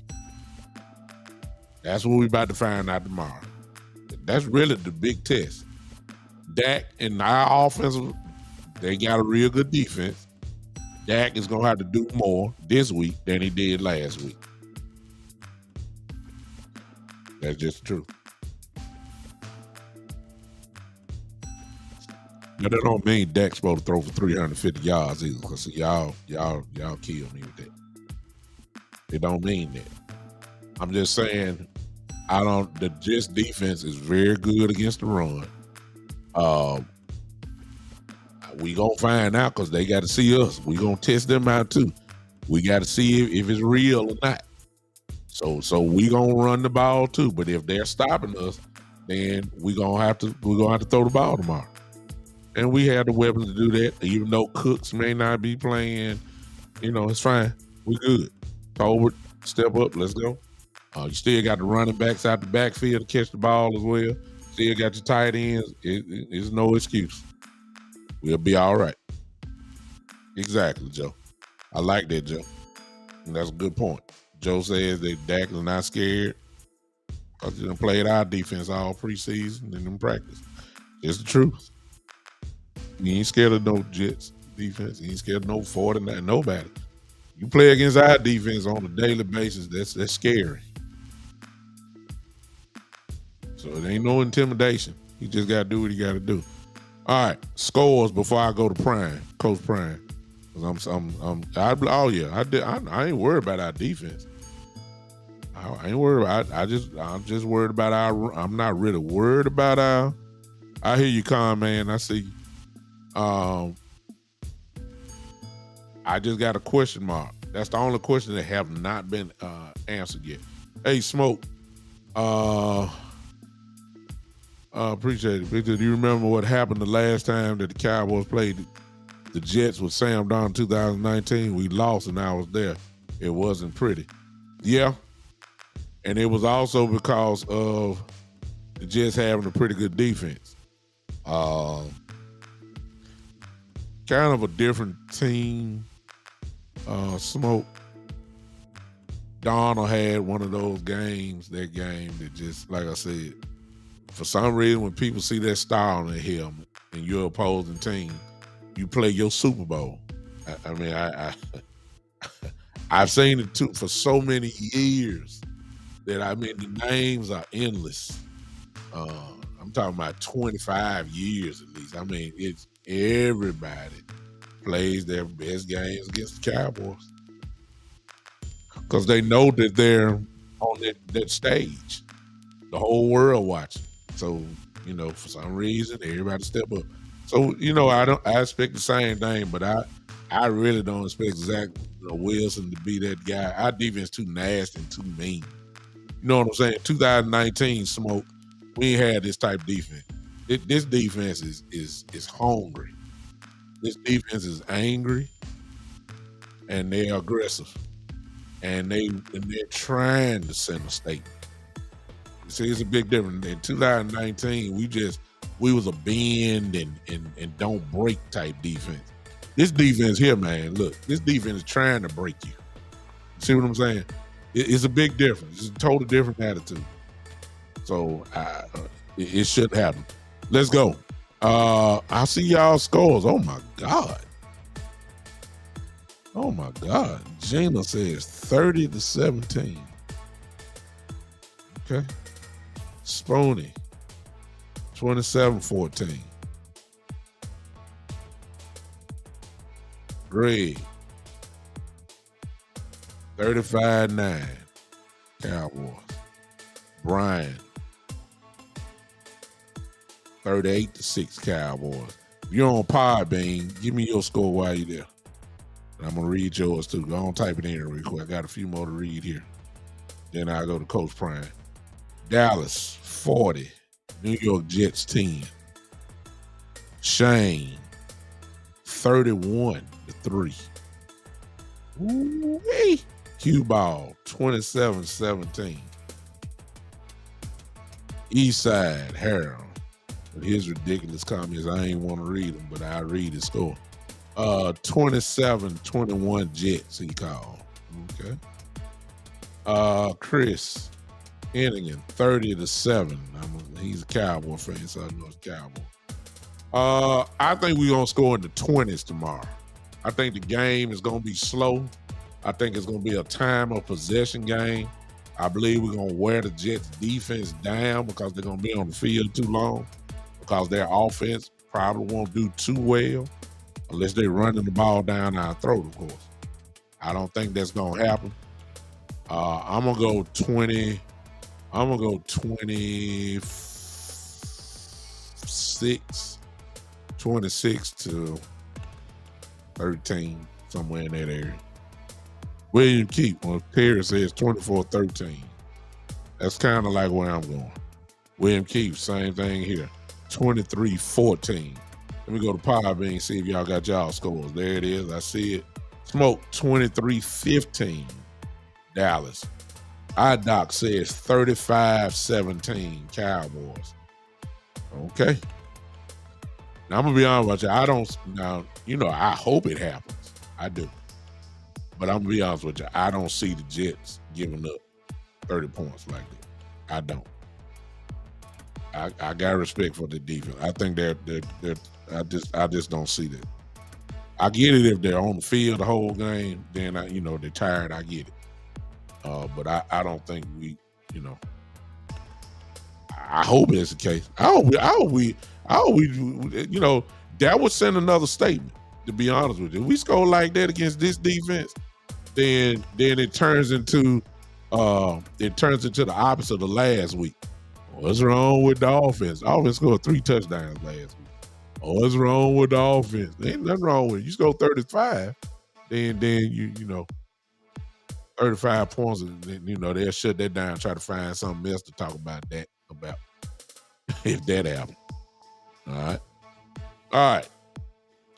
S2: That's what we're about to find out tomorrow. That's really the big test. Dak and our offensive, they got a real good defense. Dak is gonna have to do more this week than he did last week. That's just true. But that don't mean Dak's supposed to throw for 350 yards either, because y'all kill me with that. It don't mean that. I'm just saying, the Jets defense is very good against the run. We gonna find out because they got to see us. We gonna test them out too. We got to see if it's real or not. So we gonna run the ball too. But if they're stopping us, then we're gonna have to throw the ball tomorrow. And we have the weapons to do that. Even though Cooks may not be playing, it's fine. We good. Tolbert, step up. Let's go. You still got the running backs out the backfield to catch the ball as well. Still got your tight ends. It's no excuse. We'll be all right. Exactly, Joe. I like that, Joe. And that's a good point. Joe says that Dak is not scared because he done played our defense all preseason and in practice. It's the truth. He ain't scared of no Jets defense. He ain't scared of no 49, nobody. You play against our defense on a daily basis, that's scary. So it ain't no intimidation. He just got to do what he got to do. All right, scores before I go to Prime, Coach Prime. Cause I ain't worried about our defense. I ain't worried. I'm just worried about our. I'm not really worried about our. I hear you, Con man. I see. I just got a question mark. That's the only question that have not been answered yet. Hey, Smoke. Appreciate it. Victor, do you remember what happened the last time that the Cowboys played the Jets with Sam Darnold in 2019? We lost and I was there. It wasn't pretty. Yeah. And it was also because of the Jets having a pretty good defense. Kind of a different team. Smoke. Darnold had one of those games, that just, like I said, for some reason, when people see that star on their helmet and your opposing team, you play your Super Bowl. I've seen it too for so many years that the names are endless. I'm talking about 25 years at least. It's everybody plays their best games against the Cowboys because they know that they're on that stage. The whole world watching. So, for some reason, everybody step up. So, I expect the same thing, but I really don't expect Zach Wilson to be that guy. Our defense too nasty and too mean. You know what I'm saying? 2019 Smoke, we ain't had this type of defense. This defense is hungry. This defense is angry, and they're aggressive, and they're trying to send a statement. See, it's a big difference. In 2019, we was a bend and don't break type defense. This defense here, man, look, this defense is trying to break you. See what I'm saying? It's a big difference. It's a totally different attitude. So it should happen. Let's go. I see y'all scores. Oh my God. Gina says 30-17. Okay. Spony. 27-14. Greg, 35-9. Cowboys. Brian, 38-6 Cowboys. If you're on Podbean, give me your score while you're there. And I'm going to read yours too. Go on, type it in real quick. I got a few more to read here. Then I'll go to Coach Prime. Dallas, 40. New York Jets, 10. Shane, 31-3. Ooh-wee. Cue ball, 27-17. Eastside, Harold. With his ridiculous comments, I ain't want to read them, but I'll read his score. 27-21 Jets, he called. Okay. Chris Hennigan, 30-7. He's a Cowboy fan, so I know it's Cowboy. I think we're going to score in the 20s tomorrow. I think the game is going to be slow. I think it's going to be a time of possession game. I believe we're going to wear the Jets defense down because they're going to be on the field too long, because their offense probably won't do too well unless they're running the ball down our throat, of course. I don't think that's going to happen. I'm going to go 20. I'm going to go 26-13, somewhere in that area. William Keep, when Perry says 24-13. That's kind of like where I'm going. William Keep, same thing here. 23-14. Let me go to Podbean, see if y'all got y'all scores. There it is. I see it. Smoke, 23-15. Dallas. iDoc says 35-17 Cowboys. Okay. Now, I'm going to be honest with you. I hope it happens. I do. But I'm going to be honest with you. I don't see the Jets giving up 30 points like that. I don't. I got respect for the defense. I think I just don't see that. I get it if they're on the field the whole game, then they're tired. I get it. But I don't think I hope it's the case. I hope we that would send another statement, to be honest with you. If we score like that against this defense, then it turns into the opposite of last week. What's wrong with the offense? The offense scored 3 touchdowns last week. What's wrong with the offense? There ain't nothing wrong with it. You score 35, then you 35 points, and then, they'll shut that down, try to find something else to talk about if that happens. All right.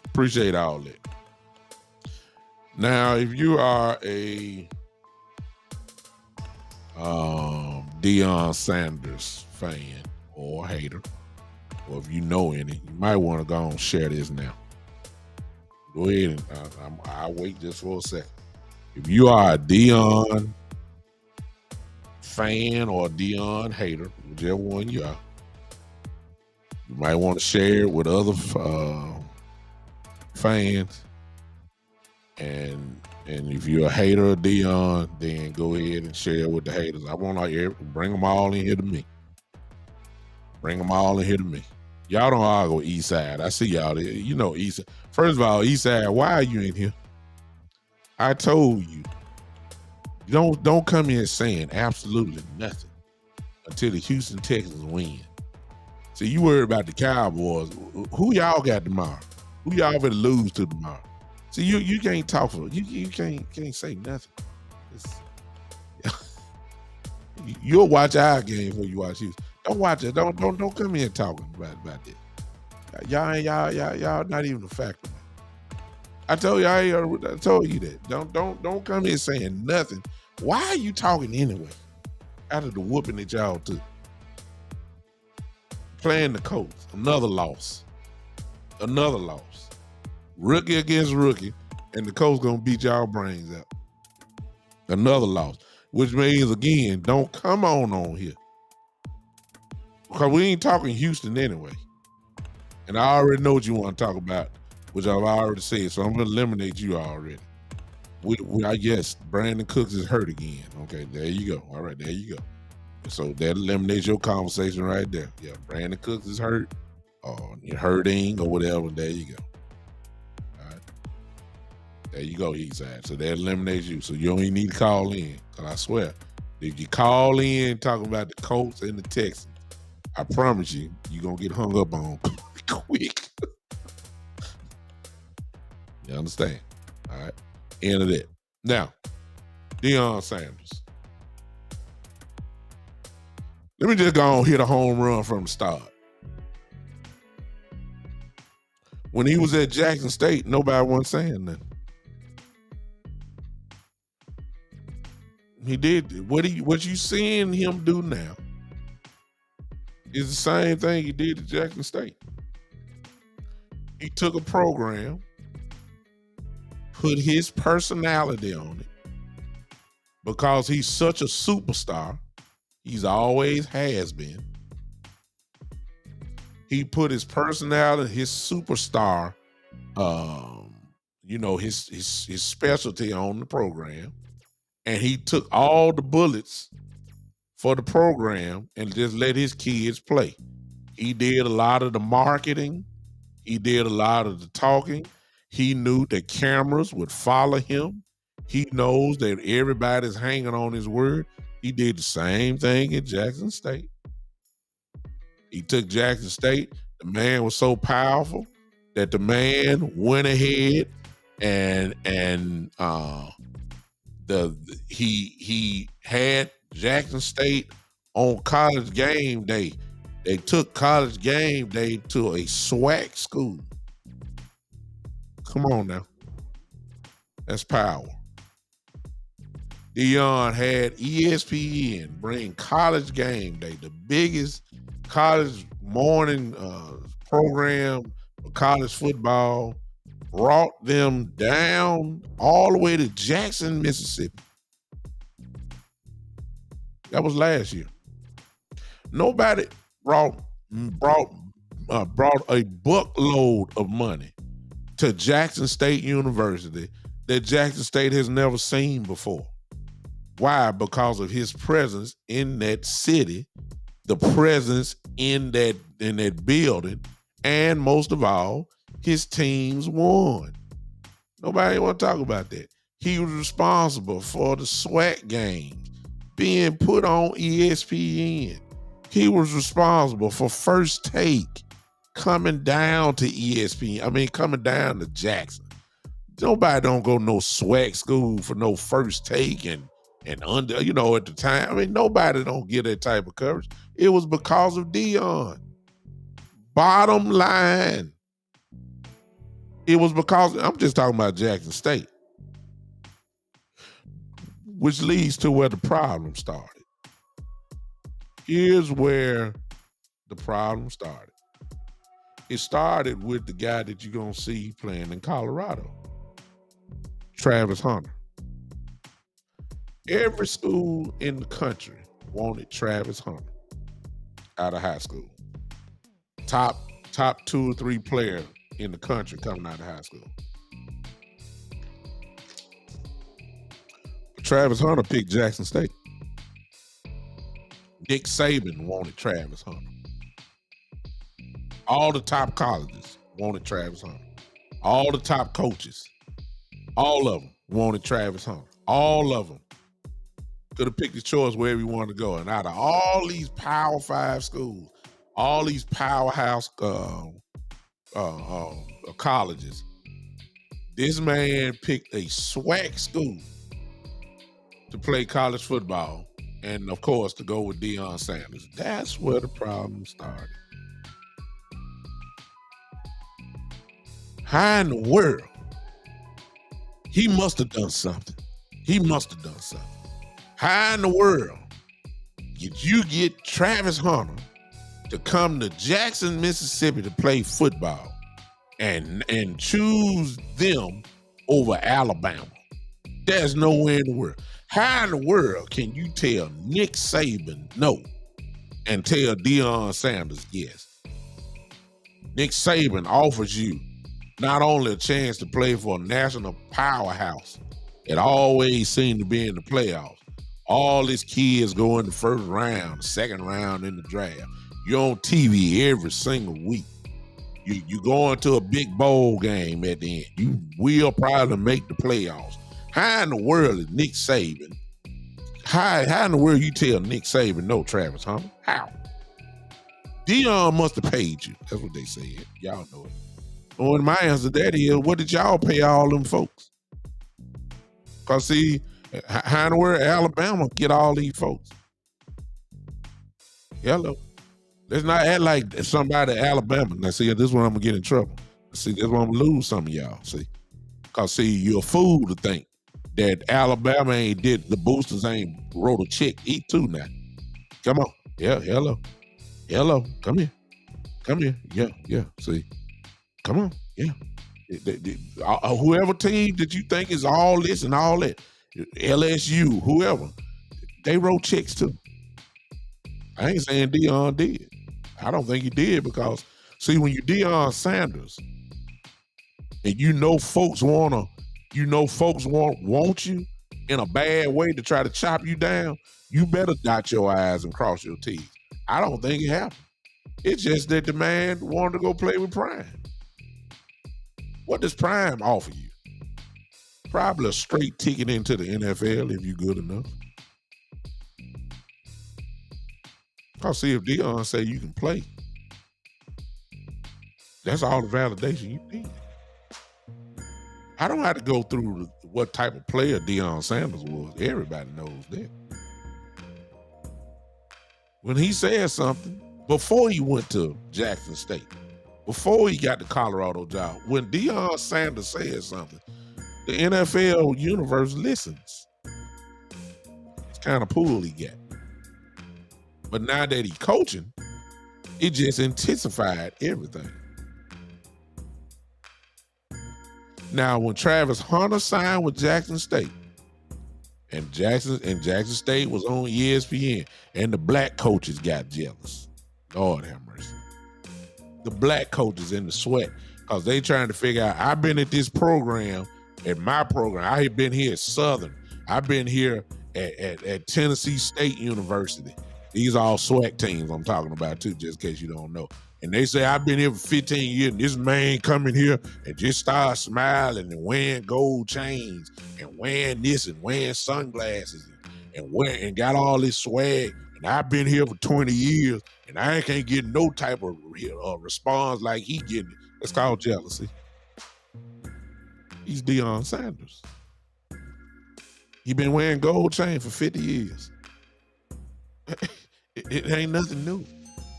S2: Appreciate all that. Now, if you are a Deion Sanders fan or hater, or if you know any, you might want to go and share this now. Go ahead and I'll wait just for a second. If you are a Deion fan or a Deion hater, whichever one you are, you might want to share it with other fans. And if you're a hater of Deion, then go ahead and share it with the haters. I want to bring them all in here to me. Y'all don't argue with Eastside. I see y'all there. Eastside. First of all, Eastside, why are you in here? I told you, don't come in saying absolutely nothing until the Houston Texans win. See, you worried about the Cowboys. Who y'all got tomorrow? Who y'all gonna lose to tomorrow? See, you can't talk for you can't say nothing. You'll watch our game before you watch Houston. Don't watch it. Don't come in talking about that. Y'all not even a factor. I told you that. Don't come in saying nothing. Why are you talking anyway? After the whooping that y'all took. Playing the Colts, another loss. Rookie against rookie, and the Colts gonna beat y'all brains out. Another loss, which means again, don't come on here, because we ain't talking Houston anyway. And I already know what you want to talk about, which I've already said, so I'm gonna eliminate you already. I guess Brandon Cooks is hurt again. Okay, there you go. All right, there you go. So that eliminates your conversation right there. Yeah, Brandon Cooks is hurt, or you're hurting, or whatever. There you go. All right. There you go, Eastside. So that eliminates you. So you don't even need to call in. Because I swear, if you call in talking about the Colts and the Texans, I promise you, you're going to get hung up on quick. You understand? All right. End of that. Now, Deion Sanders. Let me just go on hit a home run from the start. When he was at Jackson State, nobody wasn't saying nothing. He did what you seeing him do now is the same thing he did at Jackson State. He took a program, put his personality on it, because he's such a superstar. He's always has been. He put his personality, his superstar, his specialty on the program, and he took all the bullets for the program and just let his kids play. He did a lot of the marketing. He did a lot of the talking. He knew that cameras would follow him. He knows that everybody's hanging on his word. He did the same thing at Jackson State. He took Jackson State. The man was so powerful that the man went ahead and he had Jackson State on College Game Day. They took College Game Day to a SWAC school. Come on now. That's power. Deion had ESPN bring College Game Day, the biggest college morning program for college football, brought them down all the way to Jackson, Mississippi. That was last year. Nobody brought a buckload of money to Jackson State University that Jackson State has never seen before. Why? Because of his presence in that city, the presence in that building, and most of all, his teams won. Nobody want to talk about that. He was responsible for the SWAC games being put on ESPN. He was responsible for First Take coming down to ESPN. Coming down to Jackson. Nobody don't go no SWAC school for no First Take and under, at the time. Nobody don't get that type of coverage. It was because of Deion. Bottom line. It was because, I'm just talking about Jackson State. Which leads to where the problem started. Here's where the problem started. It started with the guy that you're going to see playing in Colorado, Travis Hunter. Every school in the country wanted Travis Hunter out of high school. Top 2 or 3 players in the country coming out of high school. Travis Hunter picked Jackson State. Nick Saban wanted Travis Hunter. All the top colleges wanted Travis Hunter. All the top coaches, all of them wanted Travis Hunter. All of them. Could have picked his choice wherever he wanted to go. And out of all these Power 5 schools, all these powerhouse colleges, this man picked a SWAC school to play college football, and of course to go with Deion Sanders. That's where the problem started. How in the world? He must have done something. How in the world did you get Travis Hunter to come to Jackson, Mississippi to play football and choose them over Alabama? There's nowhere in the world. How in the world can you tell Nick Saban no and tell Deion Sanders yes? Nick Saban offers you not only a chance to play for a national powerhouse that always seemed to be in the playoffs, All these kids go in the first round, second round in the draft. You're on TV every single week. You go into a big bowl game at the end. You will probably make the playoffs. How in the world is Nick Saban? How in the world you tell Nick Saban no, Travis Hunter? How? Dion must have paid you. That's what they said. Y'all know it. Well, my answer to that is, what did y'all pay all them folks? Because see, how in the world Alabama get all these folks? Hello. Let's not act like somebody at Alabama. Now, see, this is when I'm going to get in trouble. See, this is when I'm going to lose some of y'all, see. Because, see, you're a fool to think that Alabama ain't did, the boosters ain't wrote a check. Eat too now. Come on. Yeah, hello. Hello. Come here. Come here. Yeah. See. Come on. Yeah. Whoever team that you think is all this and all that, LSU, whoever, they wrote checks too. I ain't saying Deion did. I don't think he did because, see, when you Deion Sanders and folks want you in a bad way to try to chop you down, you better dot your I's and cross your T's. I don't think it happened. It's just that the man wanted to go play with Prime. What does Prime offer you? Probably a straight ticket into the NFL if you're good enough. I'll see if Deion say you can play. That's all the validation you need. I don't have to go through what type of player Deion Sanders was. Everybody knows that. When he said something, before he went to Jackson State, before he got the Colorado job, when Deion Sanders said something, the NFL universe listens. It's kind of pull he got. But now that he's coaching, it just intensified everything. Now, when Travis Hunter signed with Jackson State, and Jackson State was on ESPN, and the black coaches got jealous. Lord have mercy. The black coaches in the sweat, because they trying to figure out, I've been at this program, at my program. I have been here at Southern. I've been here at Tennessee State University. These are all SWAC teams I'm talking about too, just in case you don't know. And they say, I've been here for 15 years, and this man coming here and just start smiling and wearing gold chains and wearing this and wearing sunglasses and got all this swag. And I've been here for 20 years, and I can't get no type of response like he getting. It's called jealousy. He's Deion Sanders. He been wearing gold chain for 50 years. It ain't nothing new.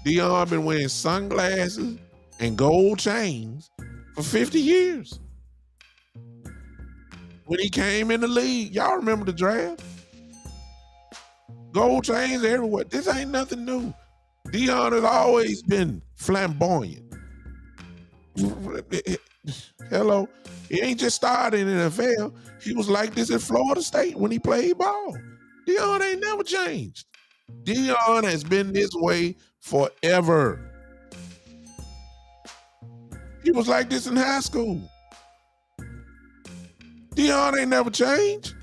S2: Deion been wearing sunglasses and gold chains for 50 years. When he came in the league, y'all remember the draft? Gold chains everywhere. This ain't nothing new. Deion has always been flamboyant. Hello. He ain't just started in the NFL. He was like this at Florida State when he played ball. Deion ain't never changed. Deion has been this way forever. He was like this in high school. Deion ain't never changed.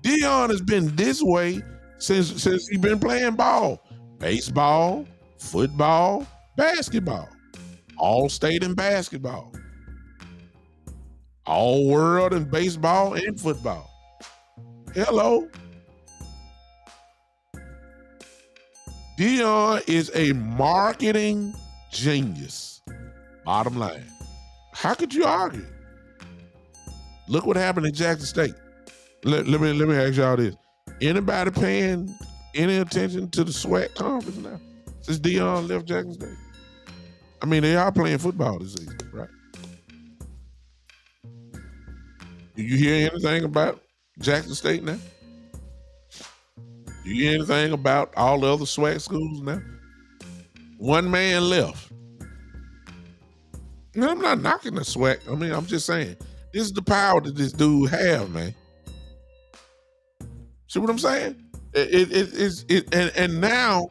S2: Deion has been this way since he been playing ball. Baseball, football, basketball. All state in basketball. All world in baseball and football. Hello. Deion is a marketing genius. Bottom line. How could you argue? Look what happened at Jackson State. Let me ask y'all this. Anybody paying any attention to the SWAC conference now since Deion left Jackson State? I mean, they are playing football this season, right? Do you hear anything about Jackson State now? Do you hear anything about all the other SWAC schools now? One man left. No, I'm not knocking the SWAC. I mean, I'm just saying, this is the power that this dude have, man. See what I'm saying? And now,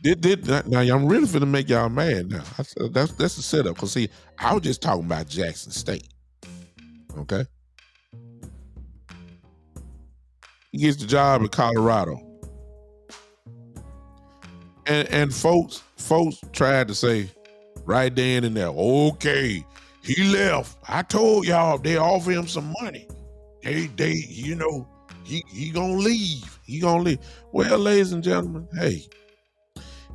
S2: now I'm really finna make y'all mad now. That's the setup. Cause see, I was just talking about Jackson State. Okay. He gets the job in Colorado. And folks tried to say right then and there, okay, he left. I told y'all they offer him some money. They he gonna leave. He gonna leave. Well, ladies and gentlemen, hey,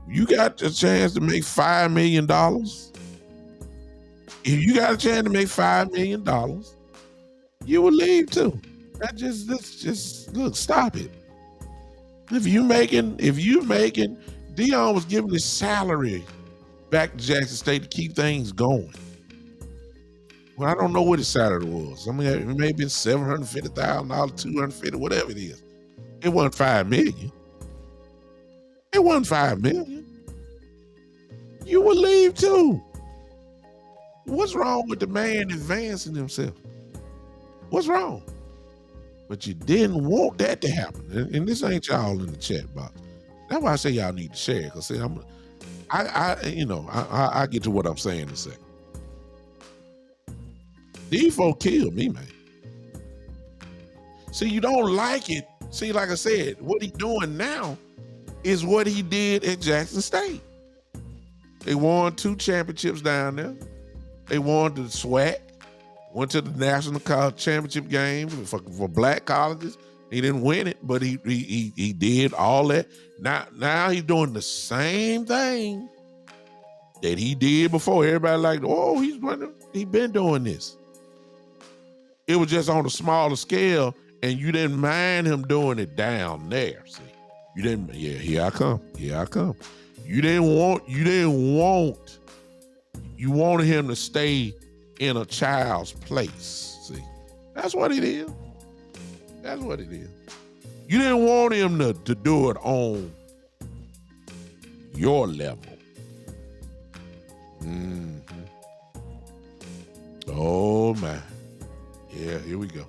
S2: you got a chance to make $5 million. If you got a chance to make $5 million, you will leave too. Let's just look, stop it. If you making, Dion was giving his salary back to Jackson State to keep things going. Well, I don't know what his salary was. I mean, it may have been $750,000, $250,000, whatever it is. It wasn't $5 million. It wasn't $5 million. You would leave too. What's wrong with the man advancing himself? What's wrong? But you didn't want that to happen. And this ain't y'all in the chat box. That's why I say y'all need to share. Because see, I get to what I'm saying in a second. These folks killed me, man. See, you don't like it. See, like I said, what he's doing now is what he did at Jackson State. They won 2 championships down there. They won the SWAC, went to the National College Championship game for black colleges. He didn't win it, but he did all that. Now he's doing the same thing that he did before. Everybody like, oh, he's been doing this. It was just on a smaller scale, and you didn't mind him doing it down there. See, you didn't. Yeah, here I come. You wanted him to stay in a child's place. See, that's what it is. That's what it is. You didn't want him to do it on your level. Mm-hmm. Oh my. Yeah, here we go.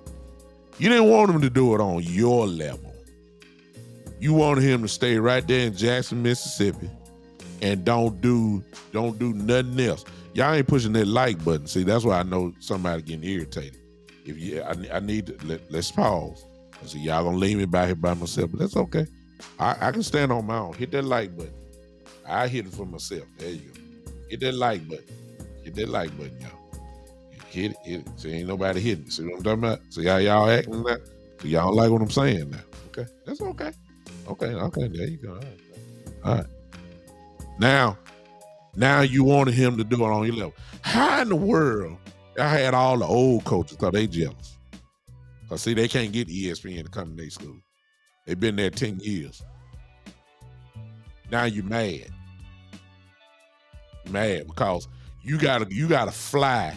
S2: You didn't want him to do it on your level. You wanted him to stay right there in Jackson, Mississippi, and don't do nothing else. Y'all ain't pushing that like button. See, that's why I know somebody getting irritated. I need to let's pause. I see y'all gonna leave me back here by myself, but that's okay. I can stand on my own. Hit that like button. I hit it for myself. There you go. Hit that like button. Hit that like button, y'all. Hit it. See, ain't nobody hitting it. See what I'm talking about? See how y'all acting now? So y'all don't like what I'm saying now. Okay. That's okay. Okay. There you go. All right. Now you wanted him to do it on your level. How in the world? I had all the old coaches because they jealous. Because see, they can't get ESPN to come to their school. They've been there 10 years. Now you mad. Mad because you gotta fly.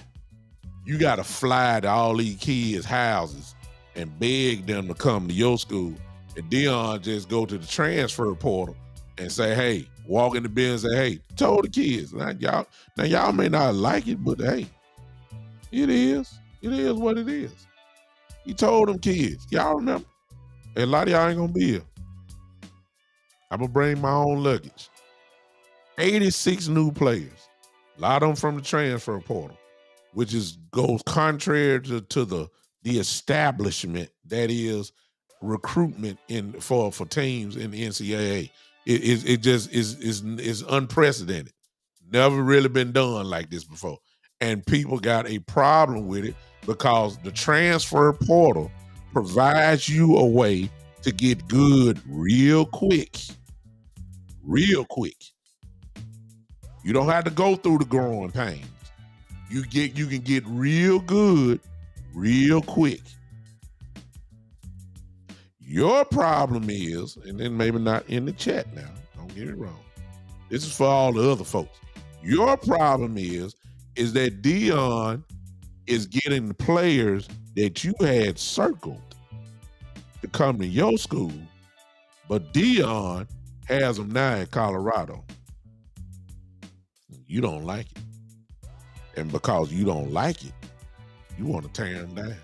S2: You gotta fly to all these kids' houses and beg them to come to your school. And Dion just go to the transfer portal and say, hey, walk in the building and say, hey, told the kids. Now y'all may not like it, but hey, it is what it is. He told them kids. Y'all remember? And a lot of y'all ain't gonna be here. I'm gonna bring my own luggage. 86 new players. A lot of them from the transfer portal, which goes contrary to the establishment that is recruitment for teams in the NCAA. It just is unprecedented. Never really been done like this before. And people got a problem with it because the transfer portal provides you a way to get good real quick. Real quick. You don't have to go through the growing pains. You can get real good real quick. Your problem is, and then maybe not in the chat now, don't get it wrong. This is for all the other folks. Your problem is that Dion is getting the players that you had circled to come to your school, but Dion has them now in Colorado. You don't like it. And because you don't like it, you want to tear them down.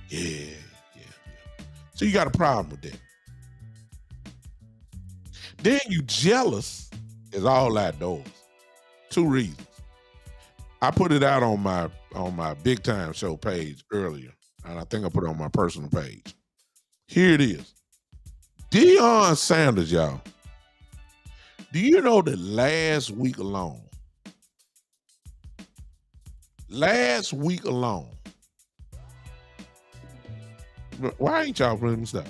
S2: Yeah. So you got a problem with that. Then you jealous is all outdoors. Two reasons. I put it out on my Big Time Show page earlier, and I think I put it on my personal page. Here it is. Deion Sanders, y'all. Do you know that last week alone, why ain't y'all bringing this up?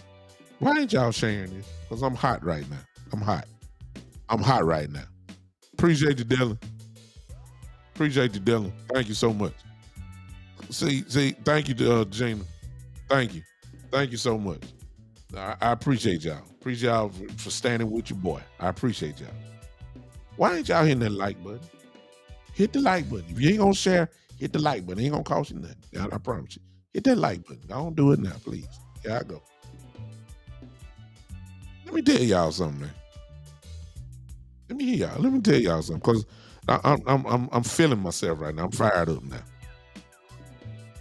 S2: Why ain't y'all sharing this? Because I'm hot right now. I'm hot right now. Appreciate you, Dylan. Thank you so much. See, thank you, Gina. Thank you so much. I appreciate y'all. Appreciate y'all for standing with your boy. I appreciate y'all. Why ain't y'all hitting that like button? Hit the like button. If you ain't gonna share, hit the like button. It ain't gonna cost you nothing. I promise you. Hit that like button. Don't do it now, please. Here I go. Let me tell y'all something, man. Let me tell y'all something, because I'm feeling myself right now. I'm fired up now.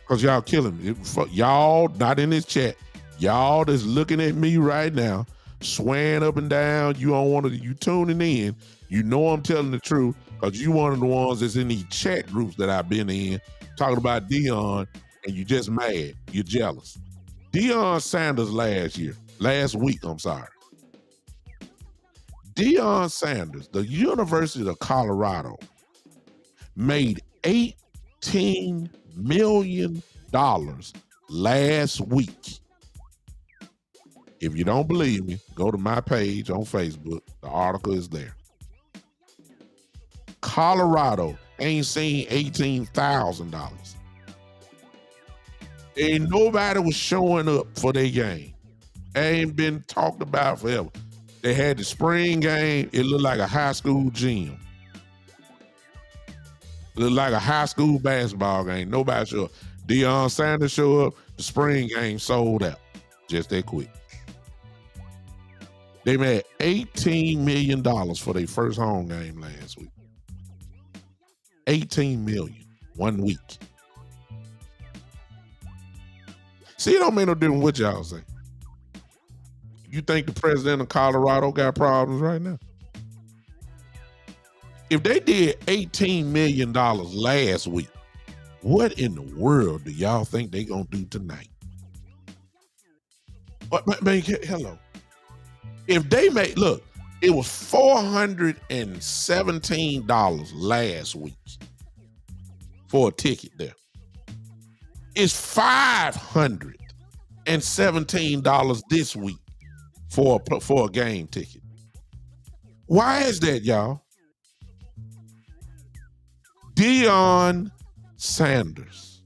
S2: Because y'all killing me. Y'all not in this chat. Y'all that's looking at me right now, swearing up and down. You tuning in. You know I'm telling the truth, because you one of the ones that's in these chat groups that I've been in talking about Deion, and you just mad. You're jealous. Deion Sanders last week, Deion Sanders, the University of Colorado, made $18 million last week. If you don't believe me, go to my page on Facebook. The article is there. Colorado ain't seen $18,000. Ain't nobody was showing up for their game. Ain't been talked about forever. They had the spring game. It looked like a high school gym. It looked like a high school basketball game. Nobody showed up. Deion Sanders showed up. The spring game sold out. Just that quick. They made $18 million for their first home game last week. $18 million, 1 week. See, it don't make no difference what y'all say. You think the president of Colorado got problems right now? If they did $18 million last week, what in the world do y'all think they gonna do tonight? But man, hello. If they look, it was $417 last week for a ticket there. It's $517 this week for a game ticket. Why is that, y'all? Deion Sanders.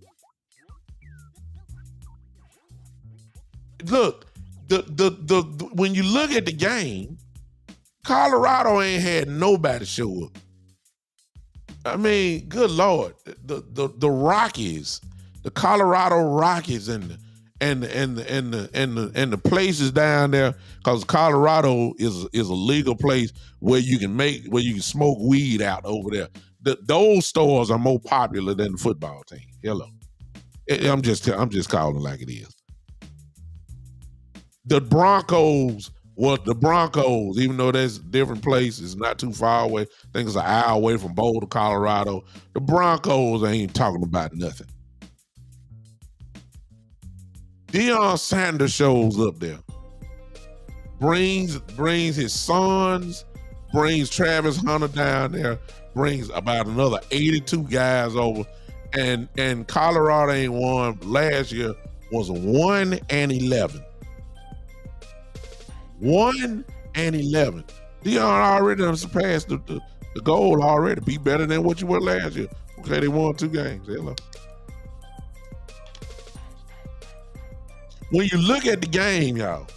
S2: Look, the when you look at the game, Colorado ain't had nobody show up. I mean, good Lord, the Rockies, the Colorado Rockies, and the places down there, because Colorado is a legal place where you can smoke weed out over there. Those stores are more popular than the football team. Hello, I'm just calling it like it is. The Broncos, even though there's different places, not too far away. I think it's an hour away from Boulder, Colorado. The Broncos ain't talking about nothing. Deion Sanders shows up there, brings his sons, brings Travis Hunter down there, brings about another 82 guys over, and Colorado ain't won. Last year was 1-11. 1-11. Deion already done surpassed the goal already. Be better than what you were last year. Okay, they won 2 games. Hello. When you look at the game, y'all,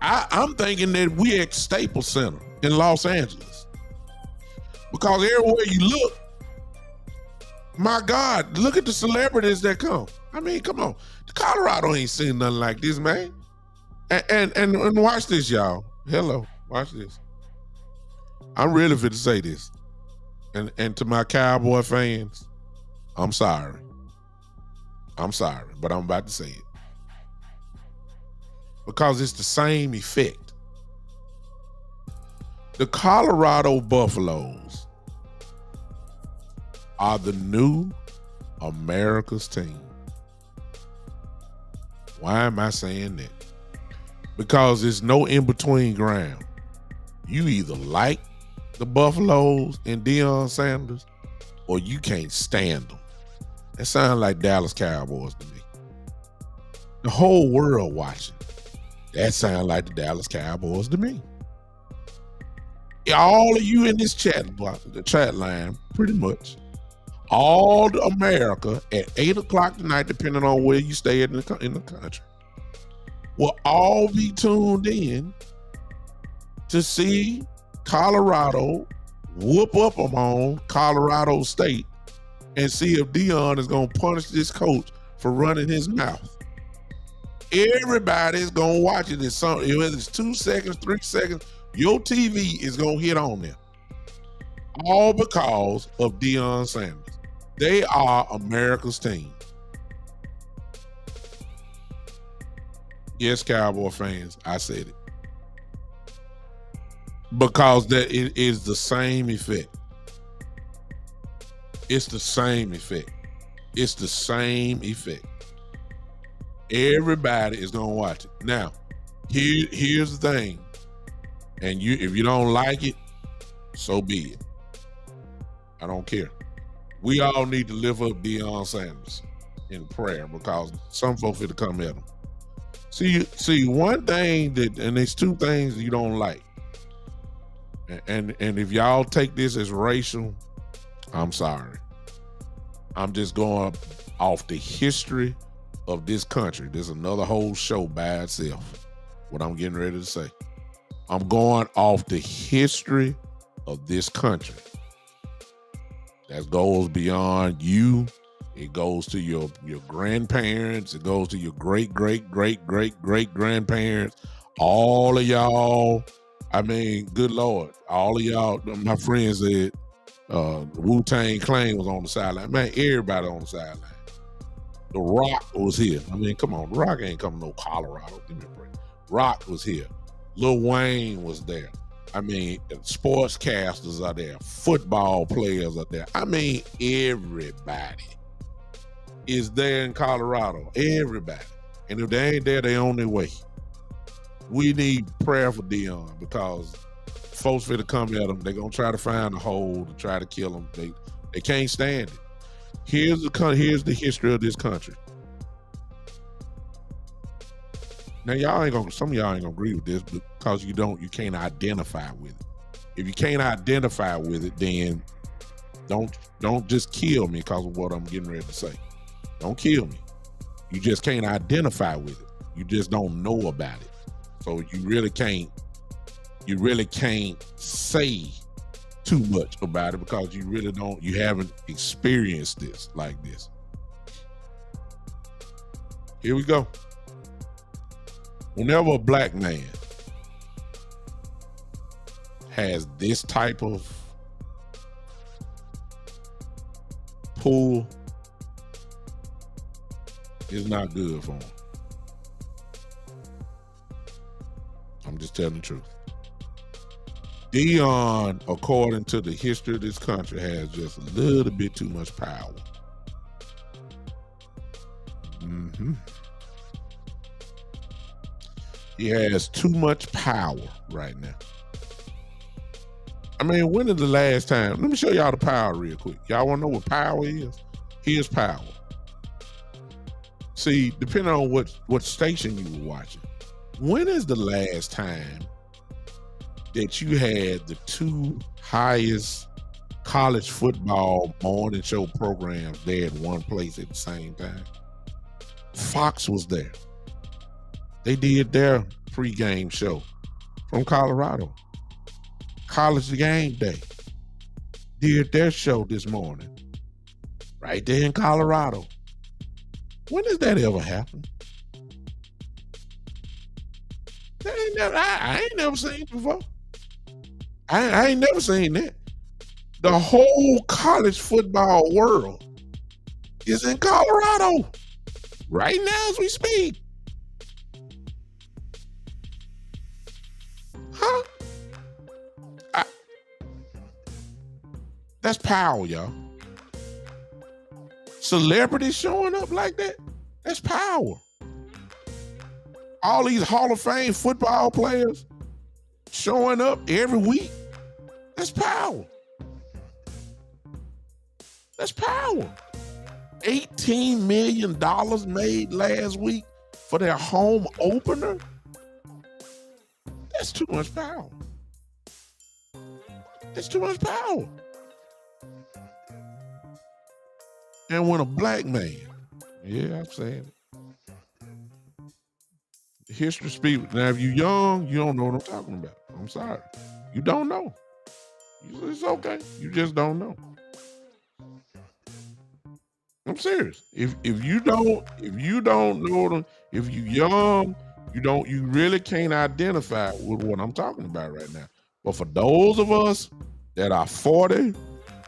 S2: I'm thinking that we at Staples Center in Los Angeles. Because everywhere you look, my God, look at the celebrities that come. I mean, come on. Colorado ain't seen nothing like this, man. And watch this, y'all. Hello, watch this. I'm really fit to say this. And to my Cowboy fans, I'm sorry. I'm sorry, but I'm about to say it. Because it's the same effect. The Colorado Buffaloes are the new America's team. Why am I saying that? Because there's no in-between ground. You either like the Buffaloes and Deion Sanders, or you can't stand them. That sounds like Dallas Cowboys to me. The whole world watching. That sounds like the Dallas Cowboys to me. All of you in this the chat line, pretty much, all the America at 8 o'clock tonight, depending on where you stay in the country, will all be tuned in to see Colorado whoop up on Colorado State and see if Deion is going to punish this coach for running his mouth. Everybody's going to watch it. Whether it's 2 seconds, 3 seconds, your TV is going to hit on them. All because of Deion Sanders. They are America's team. Yes, Cowboy fans, I said it. Because that it is the same effect. It's the same effect. It's the same effect. Everybody is gonna watch it. Now, here's the thing. And if you don't like it, so be it. I don't care. We all need to lift up Deion Sanders in prayer because some folks will come at him. See, one thing and there's two things you don't like. And if y'all take this as racial, I'm sorry. I'm just going off the history of this country. There's another whole show by itself, what I'm getting ready to say. I'm going off the history of this country. That goes beyond you. It goes to your grandparents. It goes to your great-great-great-great-great-grandparents. All of y'all. I mean, good Lord. All of y'all, my friends said Wu-Tang Clan was on the sideline. Man, everybody on the sideline. The Rock was here. I mean, come on. The Rock ain't coming to no Colorado. Give me a break. Rock was here. Lil Wayne was there. I mean, sportscasters are there. Football players are there. I mean, everybody is there in Colorado. Everybody. And if they ain't there, they on their way. We need prayer for Deion because folks finna come at him. They're going to try to find a hole to try to kill him. They can't stand it. Here's the history of this country. Now some of y'all ain't gonna agree with this because you can't identify with it. If you can't identify with it, then don't just kill me because of what I'm getting ready to say. Don't kill me. You just can't identify with it. You just don't know about it. So you really can't say too much about it because you haven't experienced this like this. Here we go. Whenever a black man has this type of pull, it's not good for him. I'm just telling the truth. Deion, according to the history of this country, has just a little bit too much power. He has too much power right now. I mean, when is the last time? Let me show y'all the power real quick. Y'all want to know what power is? Here's power. See, depending on what station you were watching, when is the last time that you had the two highest college football morning show programs there at one place at the same time? Fox was there. They did their pregame show from Colorado. College Game Day did their show this morning right there in Colorado. When does that ever happen? I ain't never seen it before. I ain't never seen that. The whole college football world is in Colorado right now as we speak. Huh? That's power, y'all. Celebrities showing up like that, that's power. All these Hall of Fame football players showing up every week, that's power. That's power. $18 million made last week for their home opener. That's too much power. That's too much power. And when a black man, yeah, I'm saying it. History speaks. Now, if you're young, you don't know what I'm talking about. I'm sorry. You don't know. It's okay. You just don't know. I'm serious. If you don't know them, if you young, you really can't identify with what I'm talking about right now. But for those of us that are 40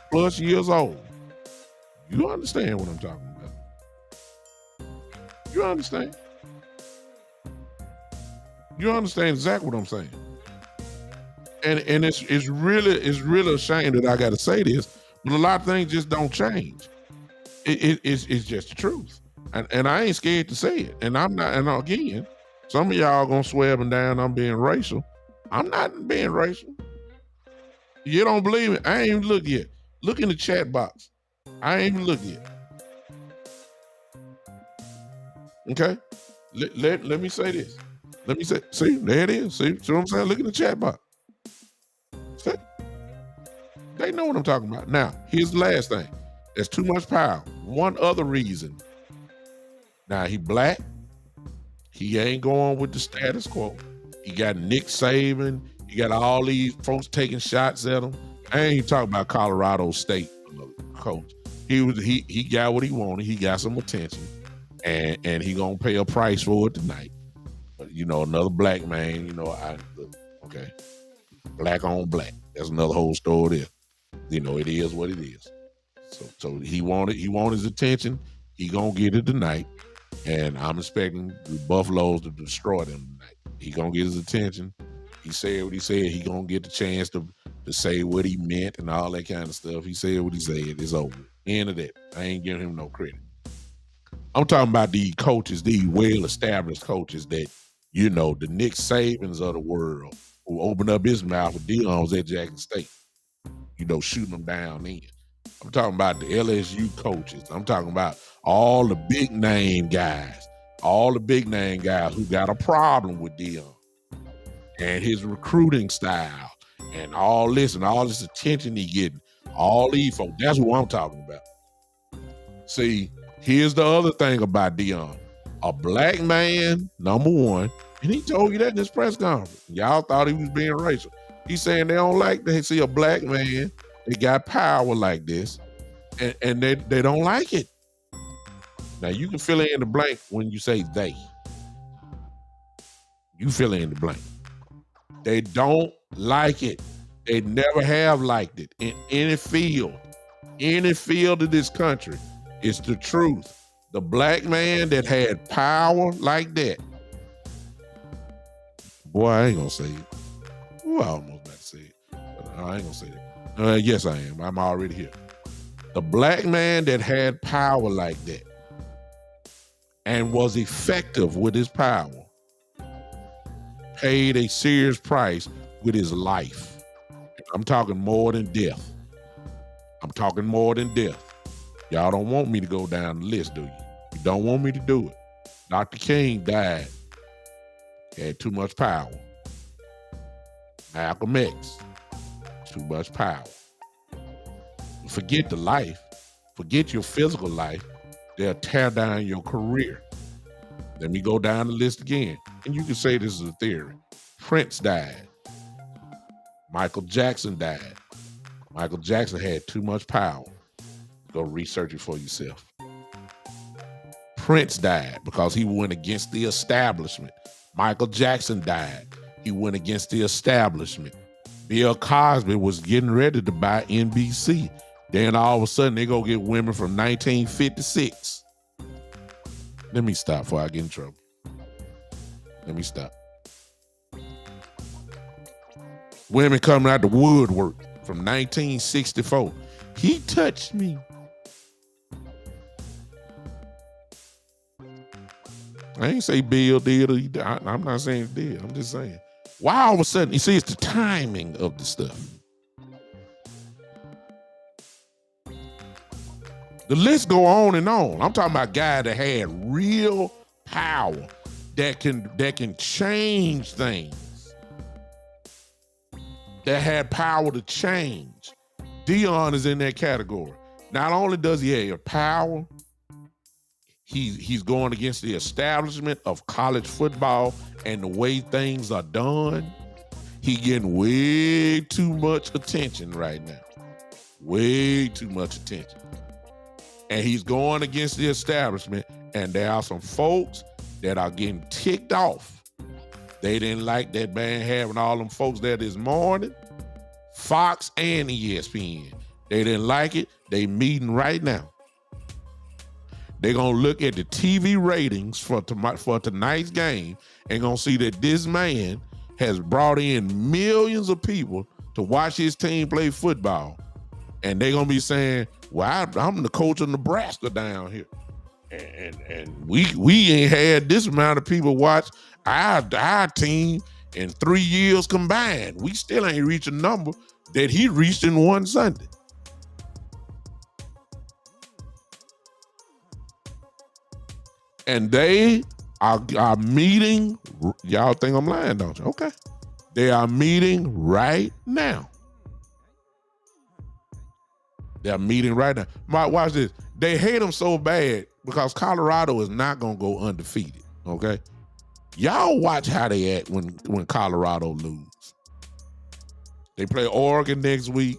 S2: plus years old, you understand what I'm talking about. You understand. You understand exactly what I'm saying. And it's really a shame that I gotta say this, but a lot of things just don't change. It's just the truth. And I ain't scared to say it. And I'm not, and again, some of y'all gonna swear up and down I'm being racial. I'm not being racial. You don't believe it? I ain't even look yet. Look in the chat box. I ain't even look yet. Okay? Let me say this. Let me say, see, there it is. See what I'm saying? Look in the chat box. See? They know what I'm talking about. Now, here's the last thing. There's too much power. One other reason. Now, he black. He ain't going with the status quo. He got Nick Saban. He got all these folks taking shots at him. I ain't even talking about Colorado State coach. He got what he wanted. He got some attention. And he gonna pay a price for it tonight. But another black man, okay. Black on black. That's another whole story there. It is what it is. So he wanted his attention. He gonna get it tonight. And I'm expecting the Buffaloes to destroy them tonight. He gonna get his attention. He said what he said. He gonna get the chance to say what he meant and all that kind of stuff. He said what he said. It's over. End of that. I ain't giving him no credit. I'm talking about these coaches, these well-established coaches that, the Nick Sabans of the world who opened up his mouth with Deion was at Jackson State, shooting them down in. I'm talking about the LSU coaches. I'm talking about all the big name guys who got a problem with Deion and his recruiting style and all this attention he getting. All these folks, that's what I'm talking about. See, here's the other thing about Deion. A black man, number one, and he told you that in his press conference. Y'all thought he was being racial. He's saying they don't like to see a black man that got power like this, and they don't like it. Now, you can fill in the blank when you say they. You fill in the blank. They don't like it. They never have liked it in any field of this country. It's the truth. The black man that had power like that. Boy, I ain't gonna say it. Ooh, I almost about to say it. But I ain't gonna say that. Yes, I am. I'm already here. The black man that had power like that and was effective with his power paid a serious price with his life. I'm talking more than death. Y'all don't want me to go down the list, do you? You don't want me to do it. Dr. King died. He had too much power. Malcolm X, too much power. Forget the life. Forget your physical life. They'll tear down your career. Let me go down the list again. And you can say this is a theory. Prince died. Michael Jackson died. Michael Jackson had too much power. Go research it for yourself. Prince died because he went against the establishment. Michael Jackson died. He went against the establishment. Bill Cosby was getting ready to buy NBC. Then all of a sudden they go get women from 1956. Let me stop before I get in trouble. Let me stop. Women coming out the woodwork from 1964. He touched me. I ain't say Bill did or he did. I'm not saying he did. I'm just saying. Why all of a sudden, you see, it's the timing of the stuff. The list go on and on. I'm talking about guys that had real power that can change things. That had power to change. Deion is in that category. Not only does he have power, he's going against the establishment of college football and the way things are done. He getting way too much attention right now. Way too much attention. And he's going against the establishment, and there are some folks that are getting ticked off. They didn't like that man having all them folks there this morning, Fox and ESPN. They didn't like it. They meeting right now. They're going to look at the TV ratings for tonight's game and going to see that this man has brought in millions of people to watch his team play football. And they're going to be saying, well, I'm the coach of Nebraska down here. And we ain't had this amount of people watch our team in 3 years combined. We still ain't reached a number that he reached in one Sunday. And they are meeting. Y'all think I'm lying, don't you? Okay. They are meeting right now. They're meeting right now. Watch this. They hate him so bad because Colorado is not going to go undefeated, okay? Y'all watch how they act when Colorado lose. They play Oregon next week,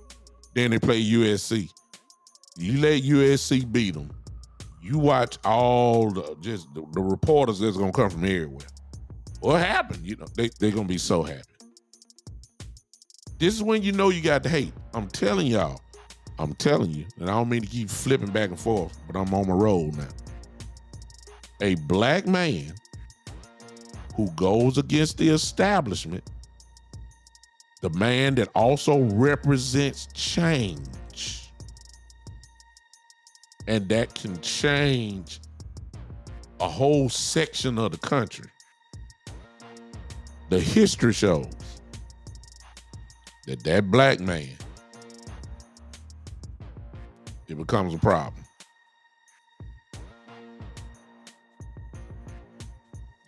S2: then they play USC. You let USC beat them. You watch all the reporters that's going to come from everywhere. What happened? You know, they're going to be so happy. This is when you know you got to hate. I'm telling you, and I don't mean to keep flipping back and forth, but I'm on my roll now. A black man who goes against the establishment, the man that also represents change, and that can change a whole section of the country. The history shows that black man, it becomes a problem.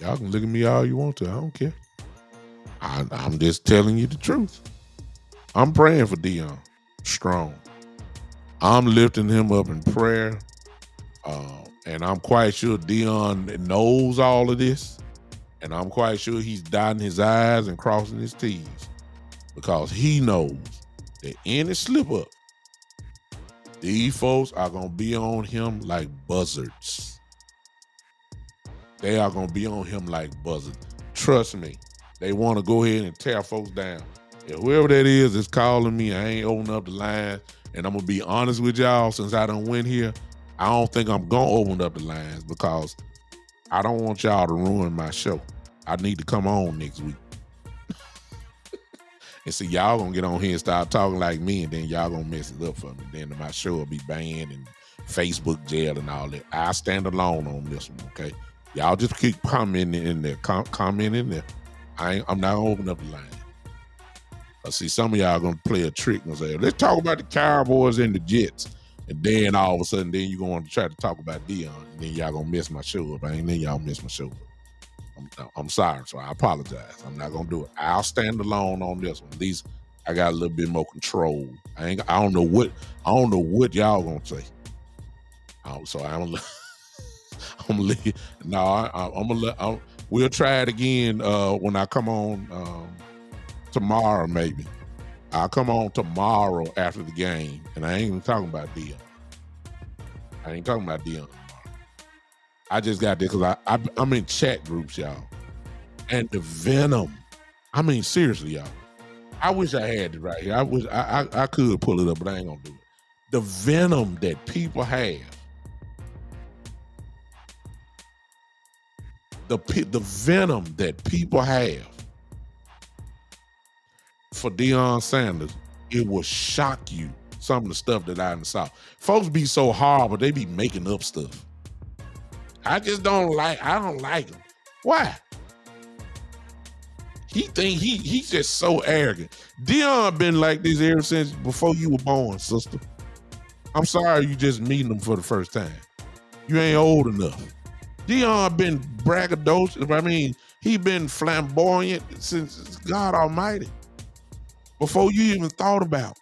S2: Y'all can look at me all you want to. I don't care. I'm just telling you the truth. I'm praying for Deion strong. I'm lifting him up in prayer. And I'm quite sure Deion knows all of this. And I'm quite sure he's dotting his I's and crossing his T's. Because he knows that any slip up, these folks are going to be on him like buzzards. They are going to be on him like buzzards. Trust me, they want to go ahead and tear folks down. If whoever that is calling me, I ain't opening up the line. And I'm going to be honest with y'all, since I done went here, I don't think I'm going to open up the lines because I don't want y'all to ruin my show. I need to come on next week. And see, y'all gonna get on here and start talking like me, and then y'all gonna mess it up for me. Then my show will be banned and Facebook jail and all that. I stand alone on this one, okay? Y'all just keep commenting in there. Comment in there. I'm not gonna open up the line. I see some of y'all gonna play a trick and say, let's talk about the Cowboys and the Jets. And then all of a sudden, then you're going to try to talk about Deion, and then y'all gonna mess my show up. Then y'all mess my show up. I'm sorry, so I apologize. I'm not gonna do it. I'll stand alone on this one. At least I got a little bit more control. I don't know what y'all gonna say. So I'm gonna leave. No, I'm gonna let. We'll try it again when I come on tomorrow. Maybe I'll come on tomorrow after the game, and I ain't even talking about Deion. I ain't talking about Deion. I just got this because I'm in chat groups, y'all. And the venom. I mean, seriously, y'all. I wish I had it right here. I wish I could pull it up, but I ain't gonna do it. The venom that people have. The venom that people have for Deion Sanders, it will shock you. Some of the stuff that I saw. Folks be so hard, but they be making up stuff. I don't like him. Why? He's just so arrogant. Dion been like this ever since before you were born, sister. I'm sorry you just meeting him for the first time. You ain't old enough. Dion been braggadocious. I mean, he been flamboyant since God Almighty. Before you even thought about.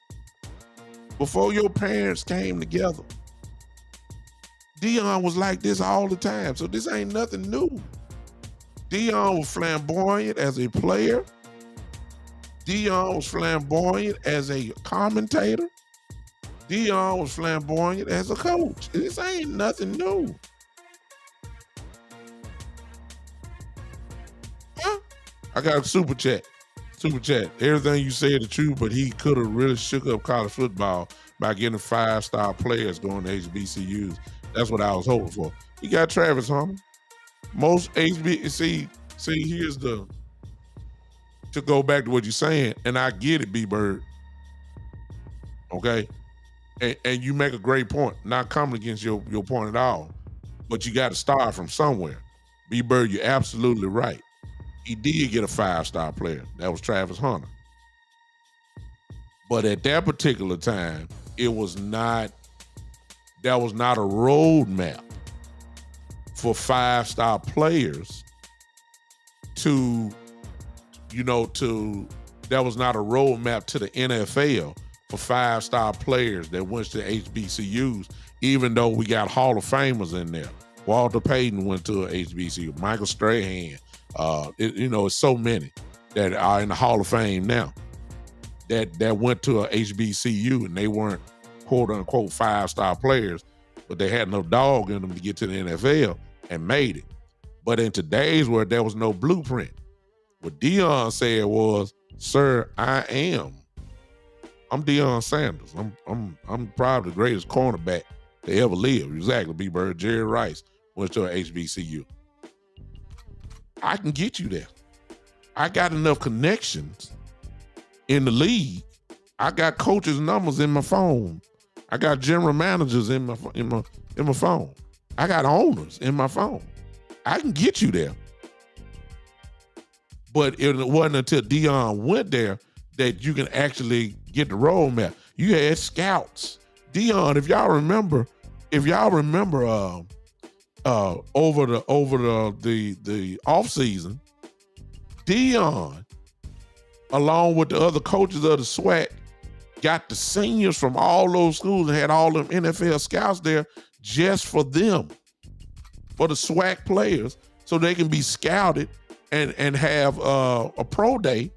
S2: Before your parents came together. Dion was like this all the time. So this ain't nothing new. Dion was flamboyant as a player. Dion was flamboyant as a commentator. Dion was flamboyant as a coach. This ain't nothing new. Huh? I got a super chat. Super chat. Everything you said is true, but he could have really shook up college football by getting 5-star players going to HBCUs. That's what I was hoping for. He got Travis Hunter. Most HBC, here's to go back to what you're saying, and I get it, B-Bird. Okay? And you make a great point, not coming against your point at all, but you got to start from somewhere. B-Bird, you're absolutely right. He did get a 5-star player. That was Travis Hunter. But at that particular time, that was not a roadmap for 5-star players that was not a roadmap to the NFL for 5-star players that went to HBCUs, even though we got Hall of Famers in there. Walter Payton went to a HBCU, Michael Strahan, it's so many that are in the Hall of Fame now that went to a HBCU and they weren't quote unquote 5-star players, but they had no dog in them to get to the NFL and made it. But in today's world, there was no blueprint. What Deion said was, "Sir, I'm Deion Sanders. I'm probably the greatest cornerback to ever live." Exactly, B-Bird. Jerry Rice went to an HBCU. I can get you there. I got enough connections in the league. I got coaches' numbers in my phone. I got general managers in my phone. I got owners in my phone. I can get you there. But it wasn't until Deion went there that you can actually get the roadmap. You had scouts. Deion, if y'all remember, over the off season, Deion, along with the other coaches of the SWAC, got the seniors from all those schools and had all them NFL scouts there just for them, for the SWAC players, so they can be scouted and have a pro day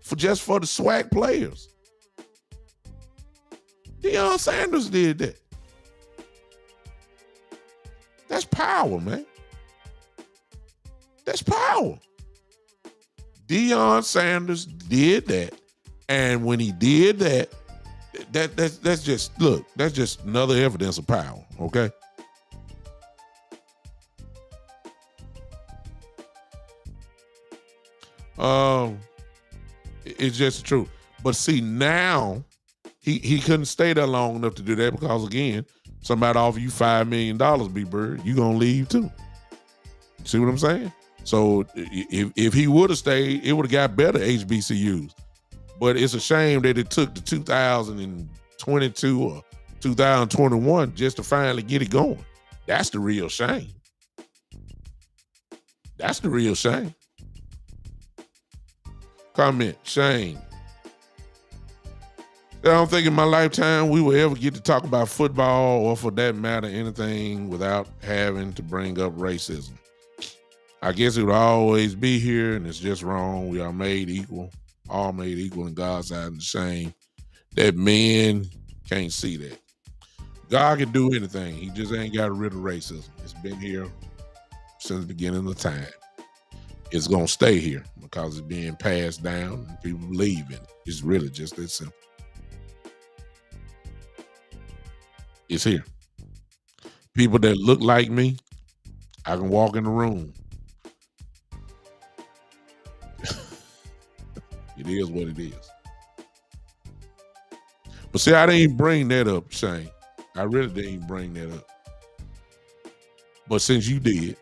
S2: for the SWAC players. Deion Sanders did that. That's power, man. That's power. Deion Sanders did that. And when he did that, that's just another evidence of power, okay? It's just the truth. But see, now he couldn't stay there long enough to do that because, again, somebody offer you $5 million, B-Bird, you gonna leave too. See what I'm saying? So if he would have stayed, it would have got better HBCUs. But it's a shame that it took the 2022 or 2021 just to finally get it going. That's the real shame. That's the real shame. Comment, shame. I don't think in my lifetime we will ever get to talk about football or, for that matter, anything without having to bring up racism. I guess it would always be here, and it's just wrong. We are made equal, all made equal in God's eyes, and shame that men can't see that. God can do anything. He just ain't got rid of racism. It's been here since the beginning of time. It's going to stay here because it's being passed down and people believe in it. It's really just that simple. It's here. People that look like me, I can walk in the room. It is what it is. But see, I didn't even bring that up, Shane. I really didn't even bring that up. But since you did,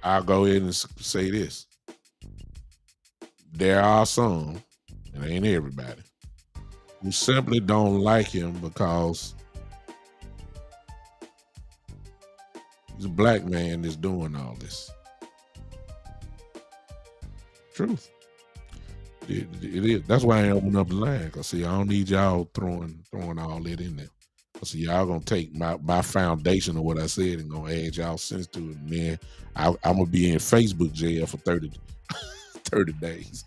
S2: I'll go ahead and say this. There are some, and ain't everybody, who simply don't like him because he's a black man that's doing all this. Truth. It is. That's why I ain't open up the line. Because see, I don't need y'all throwing all that in there. Because see, y'all gonna take my foundation of what I said and gonna add y'all sense to it. And then I'm gonna be in Facebook jail for 30 days.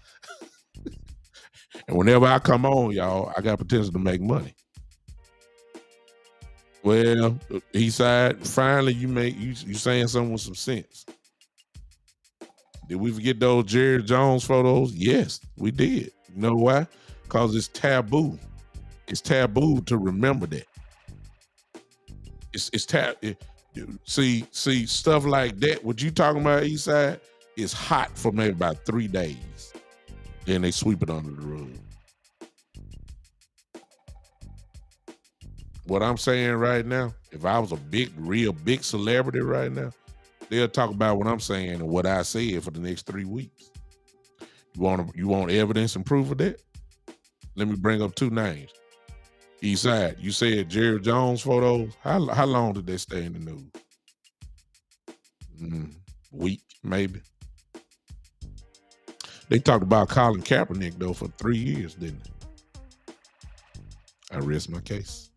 S2: And whenever I come on, y'all, I got potential to make money. Well, Eastside, finally you saying something with some sense. Did we forget those Jerry Jones photos? Yes, we did. You know why? Because it's taboo. It's taboo to remember that. See stuff like that. What you talking about, Eastside, is hot for maybe about 3 days. Then they sweep it under the rug. What I'm saying right now, if I was a real big celebrity right now, they'll talk about what I'm saying and what I said for the next 3 weeks. You want evidence and proof of that? Let me bring up 2 names. Eastside, you said Jerry Jones photos. How long did they stay in the news? Week, maybe. They talked about Colin Kaepernick, though, for 3 years, didn't they? I rest my case.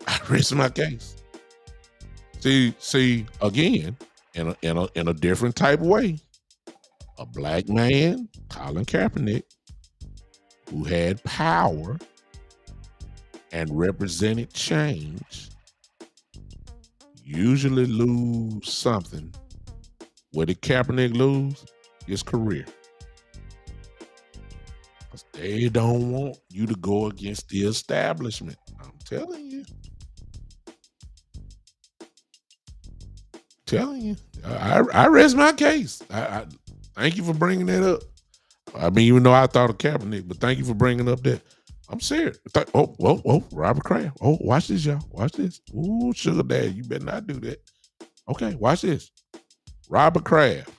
S2: I rest my case. See, again, in a different type of way, a black man, Colin Kaepernick, who had power and represented change, usually lose something. What did Kaepernick lose? His career. Because they don't want you to go against the establishment. I'm telling you. I rest my case. I thank you for bringing that up. I mean, even though I thought of Kaepernick, but thank you for bringing up that. I'm serious. Robert Kraft. Oh, watch this, y'all. Watch this. Ooh, sugar daddy, you better not do that. Okay, watch this. Robert Kraft.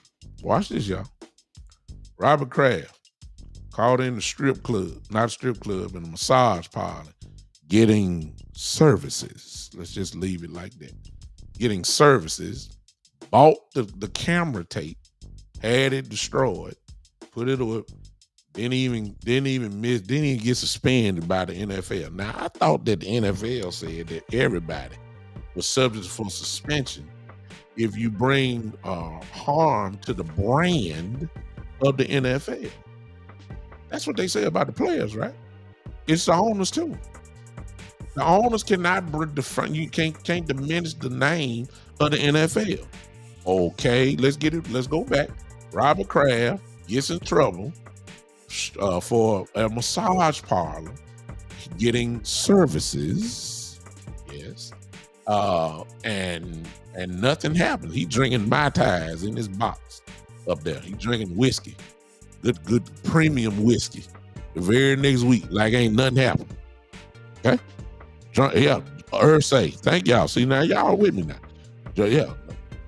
S2: Watch this, y'all. Robert Kraft called in the strip club, not a strip club, in a massage parlor, getting services. Let's just leave it like that. Getting services, bought the camera tape, had it destroyed, put it up, didn't even get suspended by the NFL. Now, I thought that the NFL said that everybody was subject for suspension if you bring harm to the brand of the NFL. That's what they say about the players, right? It's the owners too. The owners cannot bring the front. You can't diminish the name of the NFL. Okay, let's go back. Robert Kraft gets in trouble for a massage parlor getting services. Yes. And nothing happened. He drinking Mai Tais in his box up there. He drinking whiskey. Good premium whiskey. The very next week, like ain't nothing happened. Okay? Yeah, say, thank y'all. See, now y'all with me now. Yeah,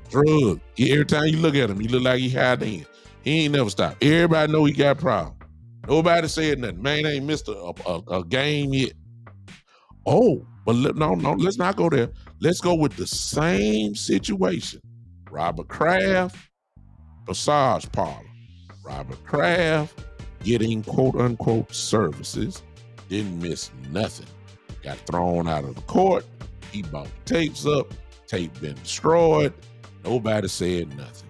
S2: drug. Every time you look at him, he look like he had in. He ain't never stopped. Everybody know he got a problem. Nobody said nothing. Man ain't missed a game yet. Oh, but no, let's not go there. Let's go with the same situation. Robert Kraft, massage parlor. Robert Kraft getting quote unquote services. Didn't miss nothing. Got thrown out of the court. He bought the tapes up. Tape been destroyed. Nobody said nothing.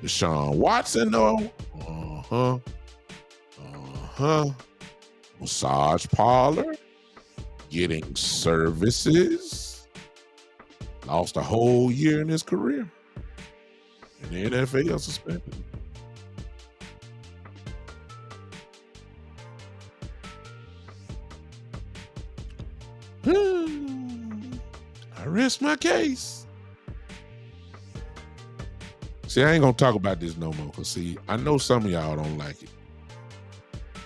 S2: Deshaun Watson, though. Massage parlor. Getting services. Lost a whole year in his career. And the NFL suspended him. I rest my case. See, I ain't gonna talk about this no more, because see, I know some of y'all don't like it.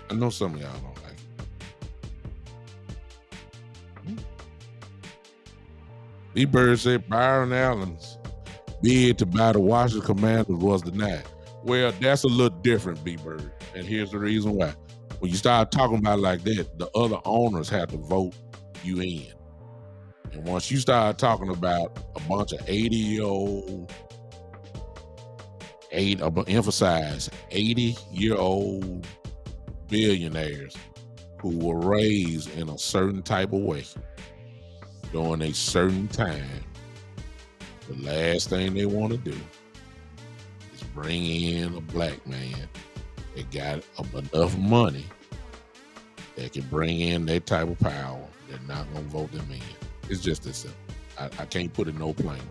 S2: I know some of y'all don't like B-Bird said Byron Allen's bid to buy the Washington Commanders was denied. Well, that's a little different, B-Bird, and here's the reason why. When you start talking about it like that, the other owners have to vote you in. And once you start talking about a bunch of 80-year-old, emphasize 80-year-old billionaires who were raised in a certain type of way during a certain time, the last thing they want to do is bring in a black man that got enough money that can bring in that type of power. They're not going to vote them in. It's just this simple. I can't put it no plainer.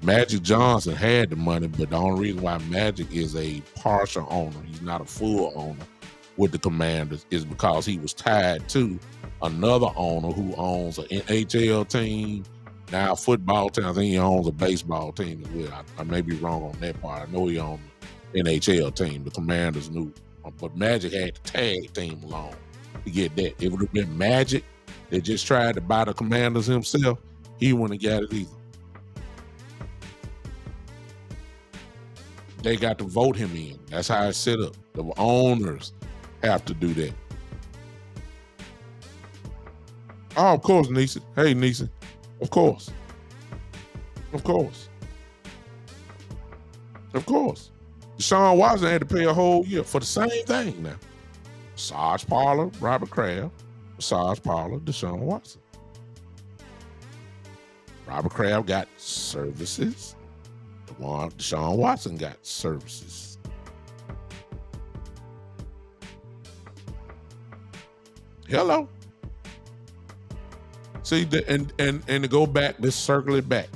S2: Magic Johnson had the money, but the only reason why Magic is a partial owner, he's not a full owner with the Commanders, is because he was tied to another owner who owns an NHL team, now a football team. I think he owns a baseball team as well. I may be wrong on that part. I know he owns an NHL team. The Commanders knew, but Magic had to tag team along to get that. It would have been Magic that just tried to buy the Commanders himself. He wouldn't have got it either. They got to vote him in. That's how it's set up. The owners have to do that. Oh, of course, Neeson. Hey, Neeson. Of course. Of course. Of course. Deshaun Watson had to pay a whole year for the same thing now. Massage parlor, Robert Kraft. Massage parlor, Deshaun Watson. Robert Kraft got services. The one Deshaun Watson got services. Hello. See, and to go back, let's circle it back.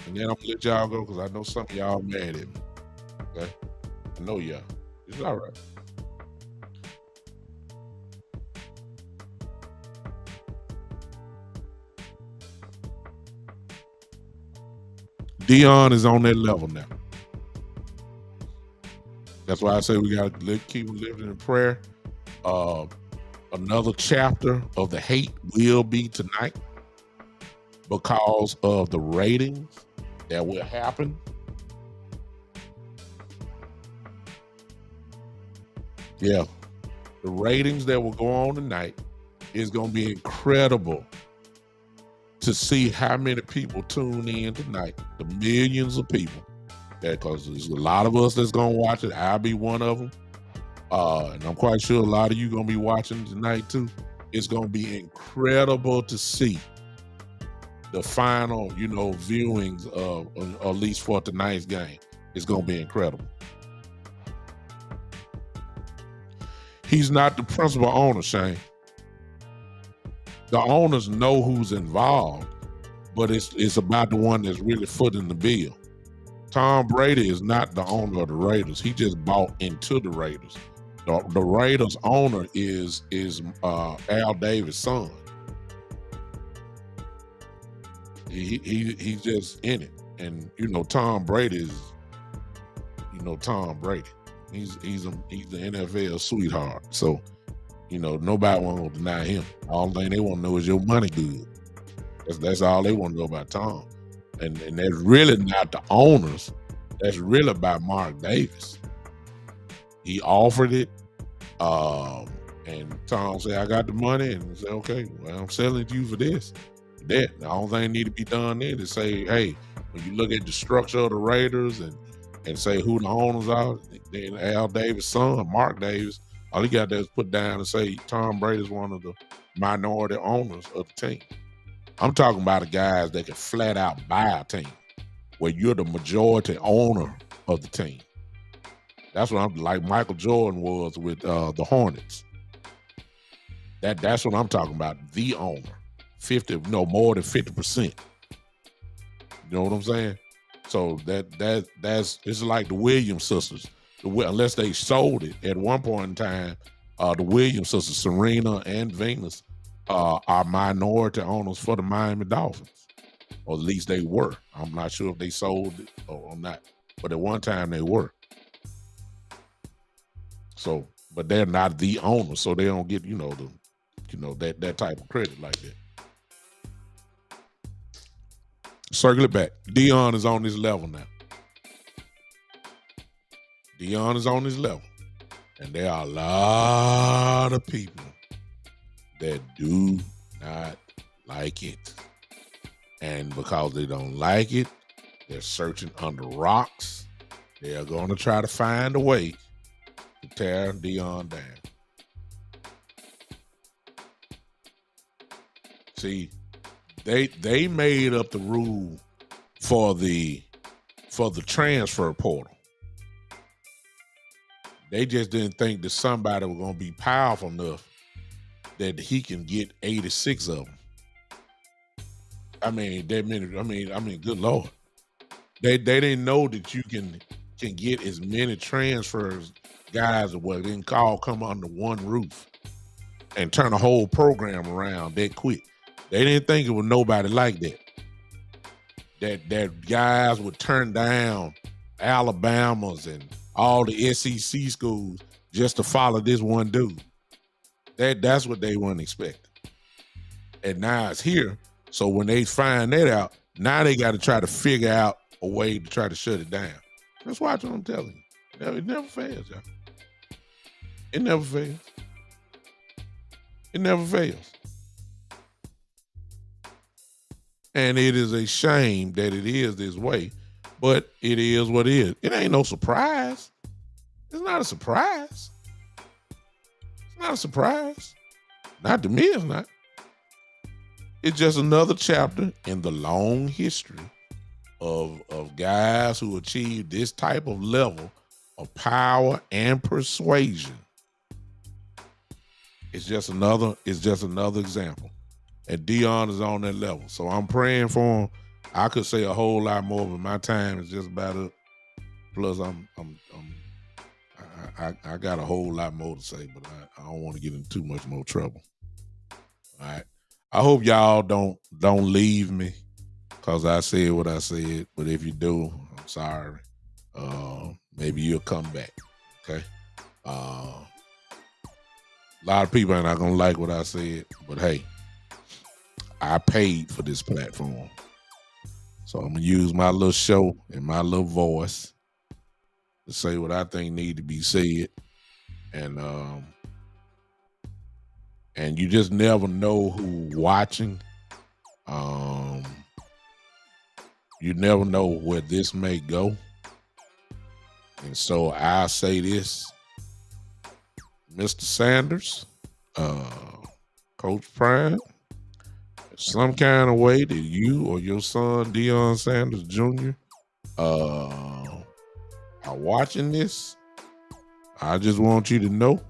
S2: And then I'm gonna let y'all go because I know some of y'all mad at me. Okay? I know y'all. It's all right. Dion is on that level now. That's why I say we got to keep living in prayer. Another chapter of the hate will be tonight because of the ratings that will happen. Yeah, the ratings that will go on tonight is going to be incredible to see how many people tune in tonight. The millions of people, because there's a lot of us that's going to watch it. I'll be one of them. And I'm quite sure a lot of you going to be watching tonight too. It's going to be incredible to see the final, viewings of, at least for tonight's game. It's going to be incredible. He's not the principal owner, Shane. The owners know who's involved, but it's about the one that's really footing the bill. Tom Brady is not the owner of the Raiders. He just bought into the Raiders. The Raiders owner is Al Davis' son. He's just in it, and Tom Brady is Tom Brady. He's the NFL sweetheart. So nobody won't deny him. All thing they want to know is your money good. That's all they want to know about Tom, and that's really not the owners. That's really about Mark Davis. He offered it, and Tom said, "I got the money," and he said, "Okay, well, I'm selling it to you for this, that." The only thing need to be done then is say, "Hey, when you look at the structure of the Raiders and say who the owners are, then Al Davis' son, Mark Davis, all he got to do is put down and say Tom Brady is one of the minority owners of the team." I'm talking about the guys that can flat out buy a team where you're the majority owner of the team. That's what I'm like Michael Jordan was with the Hornets. That's what I'm talking about. The owner, more than 50%. You know what I'm saying? So that's it's like the Williams sisters. Unless they sold it at one point in time, the Williams sisters, Serena and Venus, are minority owners for the Miami Dolphins, or at least they were. I'm not sure if they sold it or not, but at one time they were. So, but they're not the owner, so they don't get that type of credit like that. Circle it back. Dion is on this level now. Dion is on this level. And there are a lot of people that do not like it. And because they don't like it, they're searching under rocks. They are going to try to find a way to tear Dion down. See, they made up the rule for the transfer portal. They just didn't think that somebody was going to be powerful enough that he can get 86 of them. I mean, that many. I mean, good Lord. They didn't know that you can get as many transfers guys as well. They can all come under one roof and turn a whole program around that quick. They didn't think it was nobody like that. That guys would turn down Alabamas and all the SEC schools just to follow this one dude. That's what they weren't expecting. And now it's here. So when they find that out, now they got to try to figure out a way to try to shut it down. That's what I'm telling you. It never fails, y'all. It never fails. It never fails. And it is a shame that it is this way, but it is what it is. It ain't no surprise. It's not a surprise. It's not a surprise. Not to me, it's not. It's just another chapter in the long history of guys who achieve this type of level of power and persuasion. It's just another example. And Dion is on that level. So I'm praying for him. I could say a whole lot more, but my time is just about up. Plus I got a whole lot more to say, but I don't want to get into too much more trouble. All right. I hope y'all don't leave me because I said what I said. But if you do, I'm sorry. Maybe you'll come back. Okay. A lot of people are not gonna like what I said, but hey, I paid for this platform. So I'm gonna use my little show and my little voice to say what I think need to be said. And you just never know who's watching. You never know where this may go. And so I'll say this, Mr. Sanders, Coach Prime, some kind of way that you or your son, Deion Sanders Jr., are watching this, I just want you to know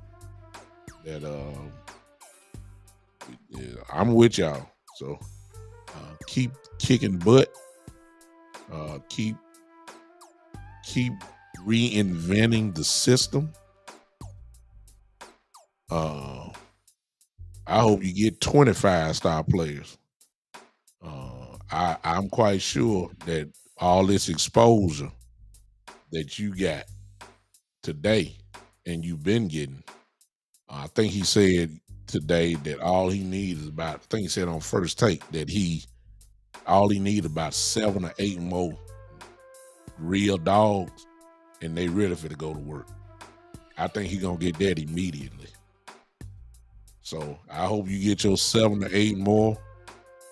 S2: that I'm with y'all. So keep kicking butt. Keep reinventing the system. I hope you get 25 star players. I'm quite sure that all this exposure that you got today and you've been getting, I think he said today that all he needs is about, I think he said on First Take that all he needs about 7 or 8 more real dogs and they ready for to go to work. I think he gonna get that immediately. So I hope you get your 7 or 8 more,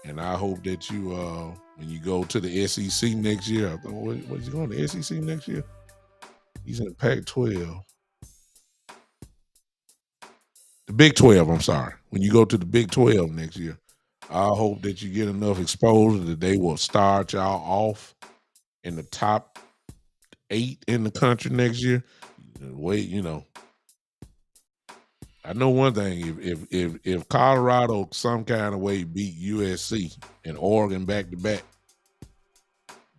S2: and I hope that you, when you go to the SEC next year, I think, what is he going to the SEC next year? He's in Pac-12. The Big 12, I'm sorry. When you go to the Big 12 next year, I hope that you get enough exposure that they will start y'all off in the top 8 in the country next year. Wait, I know one thing: if Colorado some kind of way beat USC and Oregon back to back,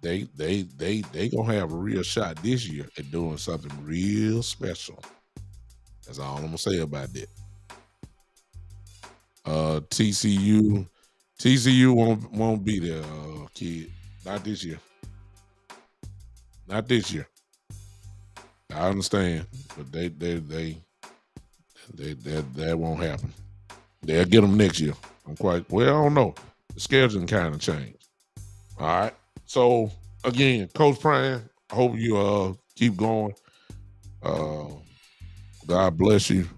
S2: they gonna have a real shot this year at doing something real special. That's all I'm gonna say about that. TCU won't be there, kid. Not this year. Not this year. I understand, but that won't happen. They'll get them next year. I don't know. The scheduling kind of changed. All right. So again, Coach Prime, I hope you keep going. Uh, God bless you.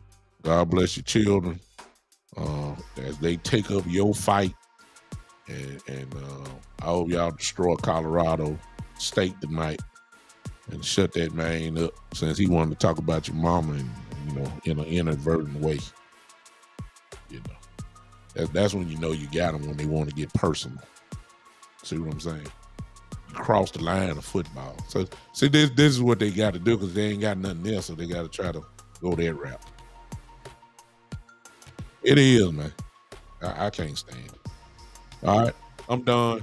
S2: God bless your children as they take up your fight. And I hope y'all destroy Colorado State tonight and shut that man up since he wanted to talk about your mama and in an inadvertent way. You know, that's when you know you got them, when they want to get personal. See what I'm saying? You cross the line of football. So see, this is what they got to do because they ain't got nothing else, so they got to try to go that route. It is, man. I can't stand it. All right, I'm done.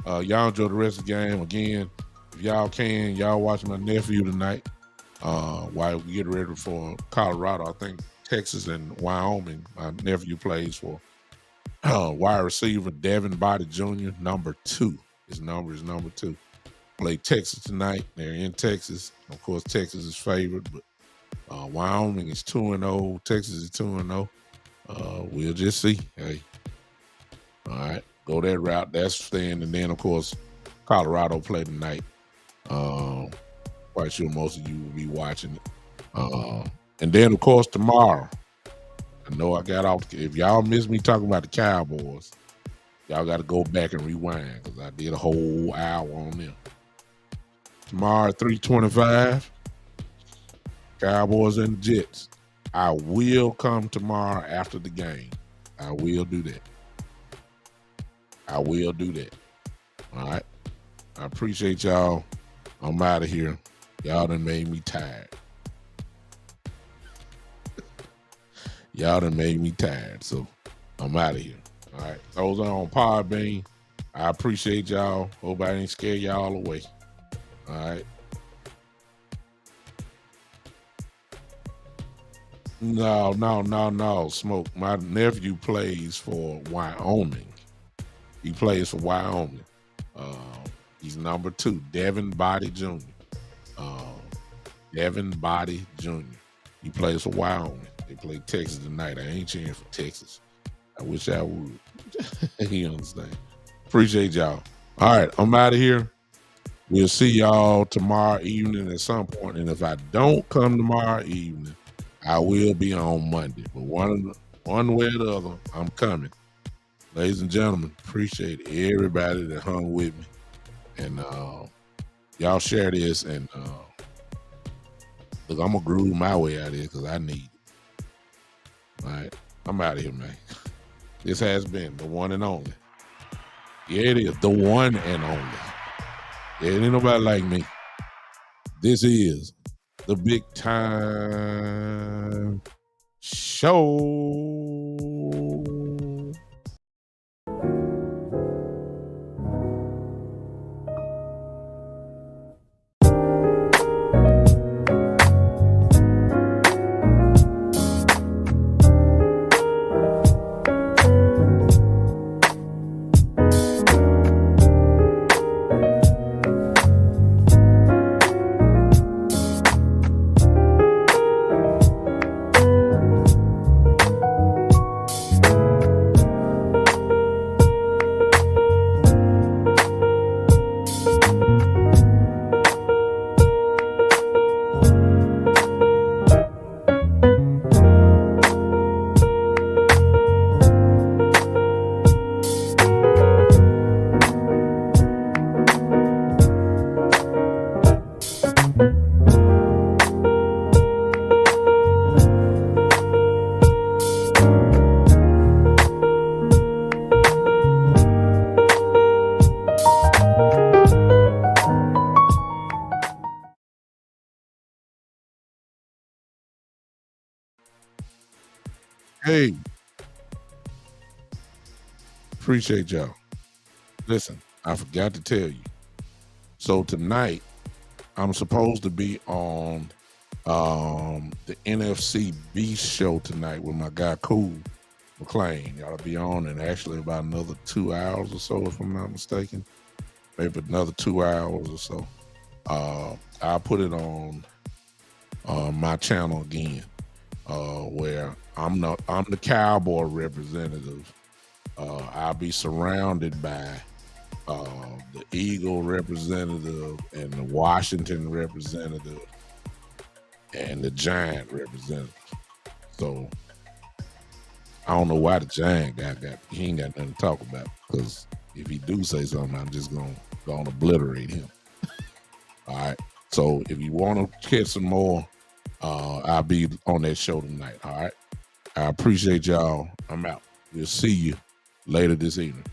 S2: Y'all enjoy the rest of the game. Again, if y'all can, y'all watch my nephew tonight while we get ready for Colorado. I think Texas and Wyoming. My nephew plays for wide receiver Devin Body Jr., number 2. His number is number 2. Play Texas tonight. They're in Texas. Of course, Texas is favored, but Wyoming is 2-0. Texas is 2-0. We'll just see. Hey. All right. Go that route. That's staying. And then, of course, Colorado play tonight. Quite sure most of you will be watching it. And then, of course, tomorrow. I know I got off. If y'all miss me talking about the Cowboys, y'all got to go back and rewind because I did a whole hour on them. Tomorrow at 3:25, Cowboys and Jets. I will come tomorrow after the game. I will do that. I will do that. All right. I appreciate y'all. I'm out of here. Y'all done made me tired. Y'all done made me tired. So I'm out of here. All right. Those are on Podbean. I appreciate y'all. Hope I didn't scare y'all away. All right. No. Smoke. My nephew plays for Wyoming. He plays for Wyoming. He's number 2, Devin Body Jr. Devin Body Jr. He plays for Wyoming. They play Texas tonight. I ain't cheering for Texas. I wish I would. You understand? Appreciate y'all. All right, I'm out of here. We'll see y'all tomorrow evening at some point. And if I don't come tomorrow evening, I will be on Monday. But one way or the other, I'm coming. Ladies and gentlemen, appreciate everybody that hung with me. And y'all share this. And look, I'm going to groove my way out of here because I need it. All right. I'm out of here, man. This has been the one and only. Yeah, it is. The one and only. Yeah, ain't nobody like me. This is the Big Time Show. Hey, appreciate y'all. Listen, I forgot to tell you. So tonight, I'm supposed to be on the NFC Beast show tonight with my guy Cool McLean. Y'all be on in actually about another 2 hours or so, if I'm not mistaken. Maybe another 2 hours or so. I'll put it on my channel again, where I'm the Cowboy representative. I'll be surrounded by the Eagle representative and the Washington representative and the Giant representative. So I don't know why the Giant guy he ain't got nothing to talk about, because if he do say something, I'm just gonna obliterate him. All right. So if you want to catch some more, I'll be on that show tonight. All right. I appreciate y'all. I'm out. We'll see you later this evening.